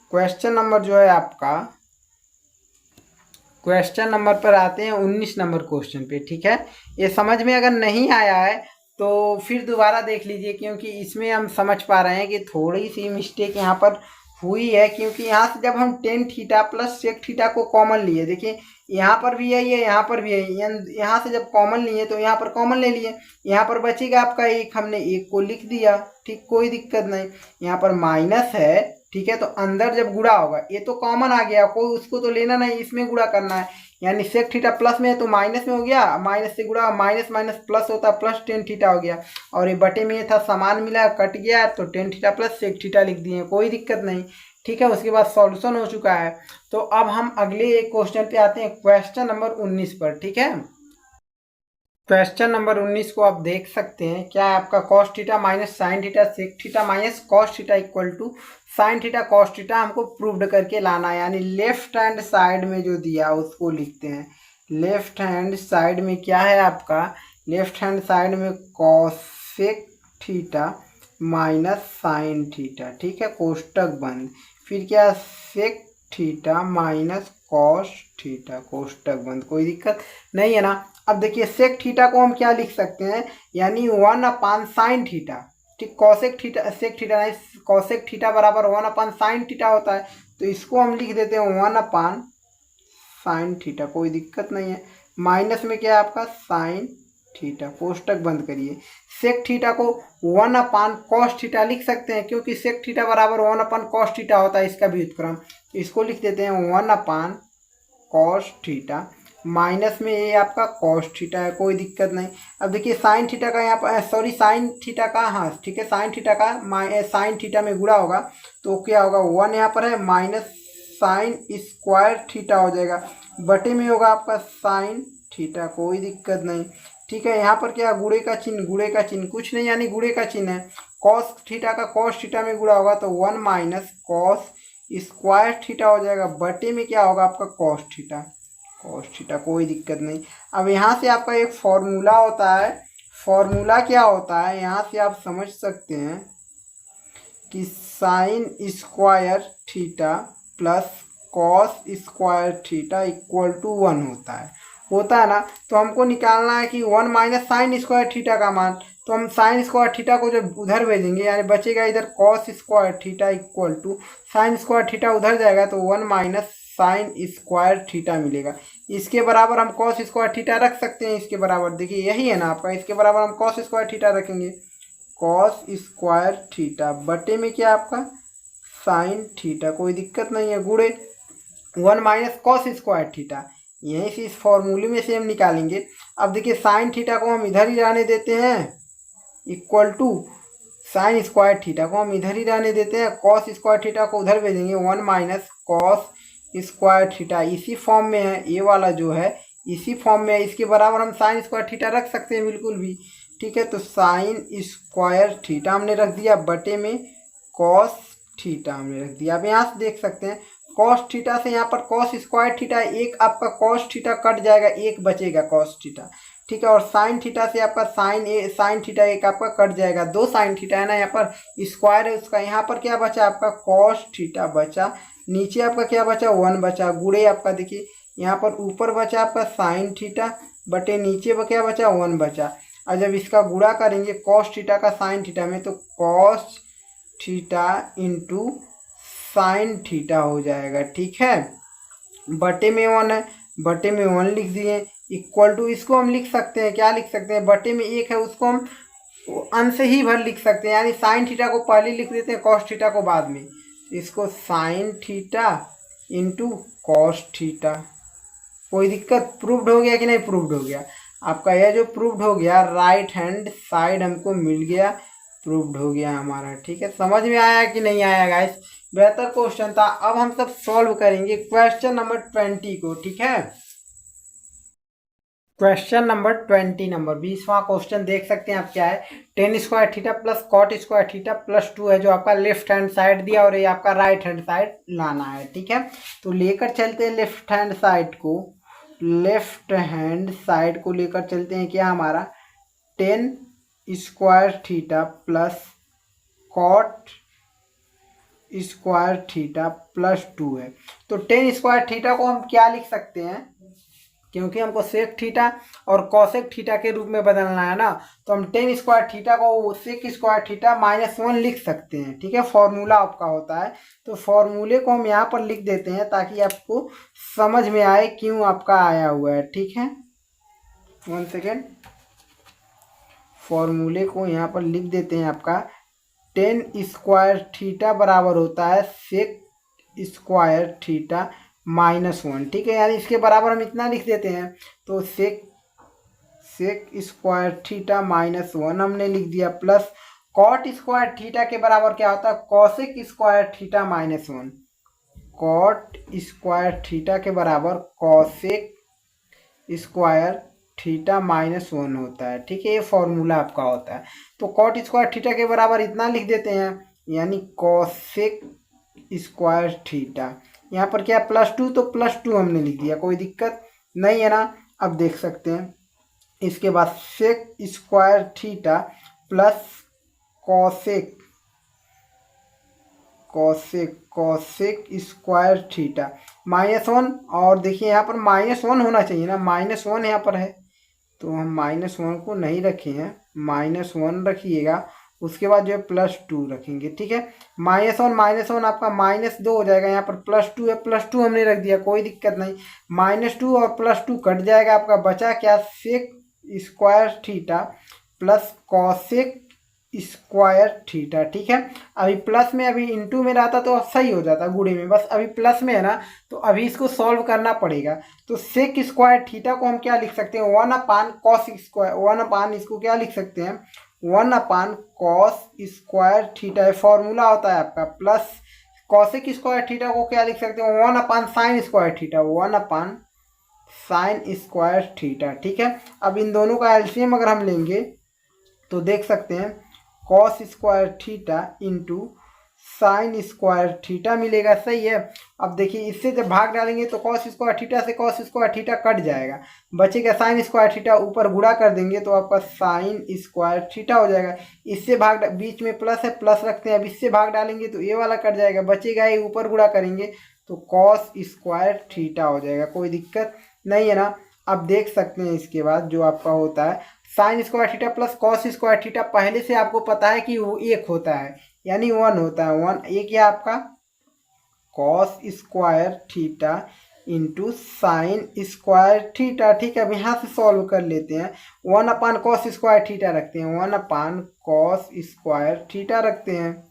क्वेश्चन नंबर पर आते हैं 19 नंबर क्वेश्चन पे। ठीक है, ये समझ में अगर नहीं आया है तो फिर दोबारा देख लीजिए, क्योंकि इसमें हम समझ पा रहे हैं कि थोड़ी सी मिस्टेक यहाँ पर हुई है, क्योंकि यहाँ से जब हम tan theta plus sec theta को कॉमन लिए, देखिए यहाँ पर भी है, ये यहाँ पर भी है, यहाँ से जब कॉमन लिए तो यहाँ पर कॉमन ले लिए, यहाँ पर बचेगा आपका एक, हमने एक को लिख दिया। ठीक, कोई दिक्कत नहीं, यहाँ पर माइनस है। ठीक है, तो अंदर जब गुणा होगा, ये तो कॉमन आ गया, कोई उसको तो लेना नहीं, इसमें गुणा करना है, यानी सेक थीटा प्लस में है तो माइनस में हो गया, माइनस से गुणा, माइनस माइनस प्लस होता, प्लस टेन थीटा हो गया, और ये बटे में ये था समान मिला, कट गया, तो tan theta plus sec theta लिख दिए, कोई दिक्कत नहीं। ठीक है, उसके बाद सॉल्यूशन हो चुका है। तो अब हम अगले एक क्वेश्चन पे आते हैं, क्वेश्चन नंबर 19 पर। ठीक है, क्वेश्चन नंबर 19 को आप देख सकते हैं, क्या है आपका, cos theta minus sine theta sec theta minus cos theta equal to sine theta cos theta हमको प्रूव्ड करके लाना है, यानी लेफ्ट हैंड साइड में जो दिया उसको लिखते हैं। लेफ्ट हैंड साइड में क्या है आपका, लेफ्ट हैंड साइड में cosec theta minus sine theta. ठीक है, कोष्टक बंद, फिर क्या, sec theta minus cos theta, कोष्टक बंद, कोई दिक्कत नहीं है ना। अब देखिए सेक थीटा को हम क्या लिख सकते हैं, यानी 1/sin थीटा। ठीक, कॉसेक थीटा, सेक थीटा नहीं, कॉसेक थीटा बराबर 1/sin थीटा होता है, तो इसको हम लिख देते हैं 1/sin थीटा, कोई दिक्कत नहीं है। माइनस में क्या है आपका साइन थीटा, कोष्टक बंद करिए। सेक थीटा को 1/cos थीटा लिख सकते हैं, क्योंकि सेक थीटा बराबर 1/cos थीटा होता है, इसका व्युत्क्रम, इसको लिख देते हैं 1/cos थीटा, माइनस में ये आपका cos थीटा है, कोई दिक्कत नहीं। अब देखिए साइन थीटा का यहाँ पर, सॉरी साइन थीटा का, हाँ ठीक है, साइन थीटा का साइन थीटा में गुणा होगा तो क्या होगा, 1 यहाँ पर है, माइनस साइन स्क्वायर थीटा हो जाएगा, बटे में होगा आपका साइन थीटा, कोई दिक्कत नहीं। ठीक है, यहाँ पर क्या, गुणे का चिन्ह कुछ नहीं, यानी गुणे का चिन्ह है, कॉस थीटा का कॉस थीटा में गुणा होगा तो 1 माइनस कॉस स्क्वायर थीटा हो जाएगा, बटे में क्या होगा आपका कॉस थीटा, कोई दिक्कत नहीं। अब यहाँ से आपका एक फॉर्मूला होता है, फॉर्मूला क्या होता है, यहाँ से आप समझ सकते हैं कि sine square theta plus cos square theta equal to 1 होता है ना। तो हमको निकालना है कि 1 माइनस साइन स्क्वायर थीटा का मान, तो हम साइन स्क्वायर थीटा को जब उधर भेजेंगे, यानी बचेगा इधर cos square theta equal to sine square theta उधर जाएगा तो 1 माइनस साइन स्क्वायर थीटा मिलेगा। इसके बराबर हम कॉस स्क्वायर थीटा रख सकते हैं, इसके बराबर देखिए यही है ना आपका, इसके बराबर हम कॉस स्क्वायर थीटा रखेंगे, कॉस स्क्वायर थीटा बटे में क्या आपका साइन थीटा, कोई दिक्कत नहीं है, गुणे 1 माइनस कॉस स्क्वायर थीटा, यहीं से इस फॉर्मूले में से हम निकालेंगे। अब देखिए साइन थीटा को हम इधर ही रहने देते हैं, equal to sine square theta को हम इधर ही रहने देते हैं, कॉस स्क्वायर थीटा को उधर भेजेंगे, 1 माइनस कॉस स्क्वायर थीटा इसी फॉर्म में है, ये वाला जो है इसी फॉर्म में है, इसके बराबर हम साइन स्क्वायर थीटा रख सकते हैं बिल्कुल भी। ठीक है, तो साइन स्क्वायर थीटा हमने रख दिया, बटे में कॉस थीटा हमने रख दिया। अब यहाँ से देख सकते हैं कॉस थीटा से यहाँ पर कॉस स्क्वायर थीटा, एक आपका कॉस थीटा कट जाएगा, एक बचेगा कॉस थीटा, ठीक है। और साइन थीटा से आपका साइन थीटा एक आपका कट जाएगा, दो साइन थीटा है ना, यहाँ पर स्क्वायर है उसका। यहाँ पर क्या बचा आपका कॉस थीटा बचा, नीचे आपका क्या बचा 1 बचा, गुणे आपका देखिए यहाँ पर ऊपर बचा आपका साइन थीटा बटे नीचे क्या बचा 1 बचा। और जब इसका गुणा करेंगे कॉस थीटा का साइन थीटा में तो cos theta into sine theta हो जाएगा, ठीक है। बटे में 1 है, बटे में 1 लिख दिए, इक्वल टू इसको हम लिख सकते हैं, क्या लिख सकते हैं, बटे में 1 है उसको हम अंश ही भर लिख सकते हैं, यानी साइन थीटा को पहले लिख देते हैं कॉस थीटा को बाद में। तो इसको sign theta into cos theta. कोई दिक्कत? प्रूव्ड हो गया कि नहीं? प्रूव्ड हो गया आपका। यह जो प्रूव्ड हो गया राइट हैंड साइड हमको मिल गया, प्रूव्ड हो गया हमारा, ठीक है। समझ में आया कि नहीं आया गाइस? बेहतर क्वेश्चन था। अब हम सब सॉल्व करेंगे क्वेश्चन नंबर 20 को, ठीक है। क्वेश्चन नंबर 20 नंबर 20वां क्वेश्चन देख सकते हैं आप क्या है, tan square theta plus cot square theta plus 2 है, जो आपका लेफ्ट हैंड साइड दिया और ये आपका राइट हैंड साइड लाना है, ठीक है। तो लेकर चलते हैं लेफ्ट हैंड साइड को, लेफ्ट हैंड साइड को लेकर चलते हैं क्या हमारा, tan square theta plus cot square theta plus 2 है। तो टेन स्क्वायर थीटा को हम क्या लिख सकते हैं, क्योंकि हमको सेक थीटा और कॉसेक थीटा के रूप में बदलना है ना, तो हम टेन स्क्वायर थीटा को सेक स्क्वायर थीटा -1 लिख सकते हैं, ठीक है। फॉर्मूला आपका होता है, तो फॉर्मूले को हम यहाँ पर लिख देते हैं ताकि आपको समझ में आए क्यों आपका आया हुआ है, ठीक है। 1 सेकेंड, फॉर्मूले को यहाँ पर लिख देते हैं आपका, टेन स्क्वायर थीटा बराबर होता है सेक स्क्वायर थीटा -1, ठीक है। यानी इसके बराबर हम इतना लिख देते हैं, तो सेक स्क्वायर थीटा -1 हमने लिख दिया, प्लस कॉट स्क्वायर थीटा के बराबर क्या होता है, cosec square theta -1, cot square theta के बराबर कॉसेक स्क्वायर थीटा -1 होता है, ठीक है। ये फॉर्मूला आपका होता है। तो कॉट स्क्वायर थीटा के बराबर इतना लिख देते हैं, यानी कॉसेक स्क्वायर थीटा, यहाँ पर क्या +2, तो +2 हमने लिख दिया, कोई दिक्कत नहीं है ना। अब देख सकते हैं इसके बाद sec square theta plus cosec square theta -1, और देखिए यहाँ पर -1 होना चाहिए ना, -1 यहाँ पर है, तो हम -1 को नहीं रखे हैं, -1 रखिएगा, उसके बाद जो है +2 रखेंगे, ठीक है। -1 आपका -2 हो जाएगा, यहाँ पर +2 है, +2 हमने रख दिया, कोई दिक्कत नहीं। -2 और +2 कट जाएगा, आपका बचा क्या, sec square theta plus cosec square theta, ठीक है। अभी प्लस में, अभी इंटू में रहता तो सही हो जाता गुणे में, बस अभी प्लस में है ना, तो अभी इसको सॉल्व करना पड़ेगा। तो सेक स्क्वायर थीटा को हम क्या लिख सकते हैं, 1/cos स्क्वायर, 1/ इसको क्या लिख सकते हैं, 1/cos स्क्वायर थीटा, फॉर्मूला होता है आपका, प्लस कॉसेक स्क्वायर थीटा को क्या लिख सकते हैं, 1/sin square theta, 1/sin square theta, ठीक है। अब इन दोनों का एलसीएम अगर हम लेंगे तो देख सकते हैं cos square theta into sine square theta मिलेगा, सही है। अब देखिए इससे जब भाग डालेंगे तो कॉस स्क्वायर थीटा से कॉस स्क्वायर थीटा कट जाएगा, बचेगा साइन स्क्वायर थीटा, ऊपर गुणा कर देंगे तो आपका साइन स्क्वायर थीटा हो जाएगा। इससे भाग, बीच में प्लस है, प्लस रखते हैं, अब इससे भाग डालेंगे तो ये वाला कट जाएगा, बचेगा ये, ऊपर गुणा करेंगे तो कॉस स्क्वायर थीटा हो जाएगा, कोई दिक्कत नहीं है ना। अब देख सकते हैं इसके बाद जो आपका होता है sine square theta plus cos square theta, पहले से आपको पता है कि वो 1 होता है, यानी 1 होता है, 1 एक क्या आपका cos square theta into sine square theta, ठीक है। अब यहाँ से सॉल्व कर लेते हैं, 1/cos स्क्वायर थीटा रखते हैं, 1/cos स्क्वायर थीटा रखते हैं,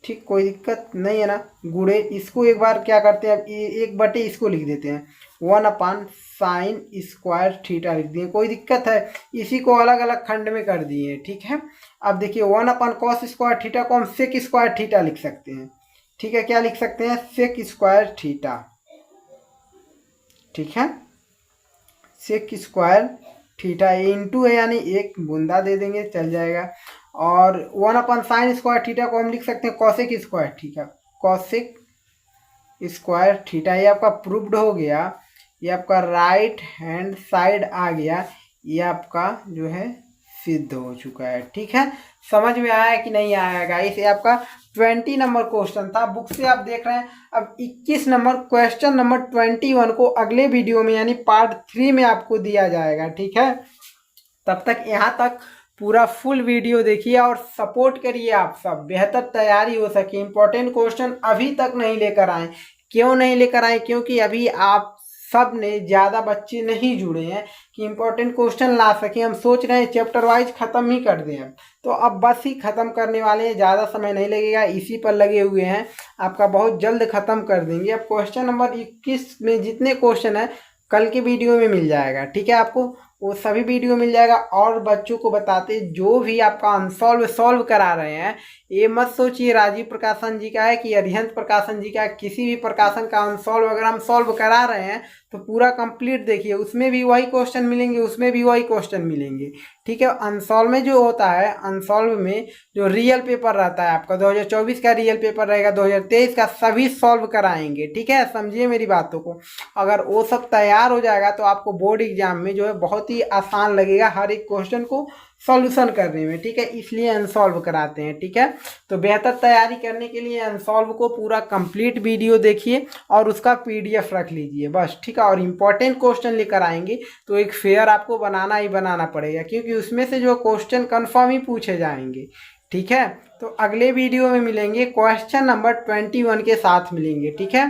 ठीक, कोई दिक्कत नहीं है ना। गुणे इसको एक बार क्या करते हैं, अब 1 बटे इसको लिख देते हैं, 1/sin स्क्वायर थीटा लिख दिए, कोई दिक्कत है, इसी को अलग अलग खंड में कर दिए, ठीक है। अब देखिए 1/cos स्क्वायर थीटा को हम सेक स्क्वायर थीटा लिख सकते हैं, ठीक है। क्या लिख सकते हैं, सेक स्क्वायर थीटा, ठीक है, सेक स्क्वायर थीटा, इंटू है यानी एक बूंदा दे देंगे चल जाएगा, और 1/sin² थीटा को हम लिख सकते हैं cosec square theta, cosec square theta. ये आपका प्रूव्ड हो गया, ये आपका राइट हैंड साइड आ गया, ये आपका जो है सिद्ध हो चुका है। ठीक है, समझ में आया कि नहीं आया गाइस? ये आपका 20 नंबर क्वेश्चन था, बुक से आप देख रहे हैं। अब 21 नंबर क्वेश्चन नंबर 21 को अगले वीडियो में यानी पार्ट 3 में आपको दिया जाएगा। ठीक है, तब तक यहाँ तक पूरा फुल वीडियो देखिए और सपोर्ट करिए आप सब, बेहतर तैयारी हो सके। इंपॉर्टेंट क्वेश्चन अभी तक नहीं लेकर आए, क्यों नहीं लेकर आए? क्योंकि अभी आप सब ने ज़्यादा बच्चे नहीं जुड़े हैं कि इंपॉर्टेंट क्वेश्चन ला सकें। हम सोच रहे हैं चैप्टर वाइज ख़त्म ही कर दें, तो अब बस ही ख़त्म करने वाले हैं, ज़्यादा समय नहीं लगेगा, इसी पर लगे हुए हैं, आपका बहुत जल्द ख़त्म कर देंगे। अब क्वेश्चन नंबर 21 में जितने क्वेश्चन हैं कल के वीडियो में मिल जाएगा। ठीक है, आपको वो सभी वीडियो मिल जाएगा। और बच्चों को बताते, जो भी आपका अनसॉल्व सॉल्व करा रहे हैं, ये मत सोचिए राजीव प्रकाशन जी का है कि अरिहंत प्रकाशन जी का है। किसी भी प्रकाशन का अनसॉल्व अगर हम सॉल्व करा रहे हैं तो पूरा कंप्लीट देखिए, उसमें भी वही क्वेश्चन मिलेंगे, उसमें भी वही क्वेश्चन मिलेंगे। ठीक है, अनसॉल्व में जो होता है, अनसॉल्व में जो रियल पेपर रहता है आपका 2024 का रियल पेपर रहेगा, 2023 का सभी सॉल्व कराएंगे। ठीक है, समझिए मेरी बातों को। अगर वो सब तैयार हो जाएगा तो आपको बोर्ड एग्जाम में जो है बहुत ही आसान लगेगा हर एक क्वेश्चन को सॉल्यूशन करने में। ठीक है, इसलिए अनसॉल्व कराते हैं। ठीक है, तो बेहतर तैयारी करने के लिए अनसॉल्व को पूरा कंप्लीट वीडियो देखिए और उसका PDF रख लीजिए बस। ठीक है, और इम्पॉर्टेंट क्वेश्चन लेकर आएंगे तो एक फेयर आपको बनाना ही बनाना पड़ेगा, क्योंकि उसमें से जो क्वेश्चन कन्फर्म ही पूछे जाएंगे। ठीक है, तो अगले वीडियो में मिलेंगे, क्वेश्चन नंबर 21 के साथ मिलेंगे। ठीक है।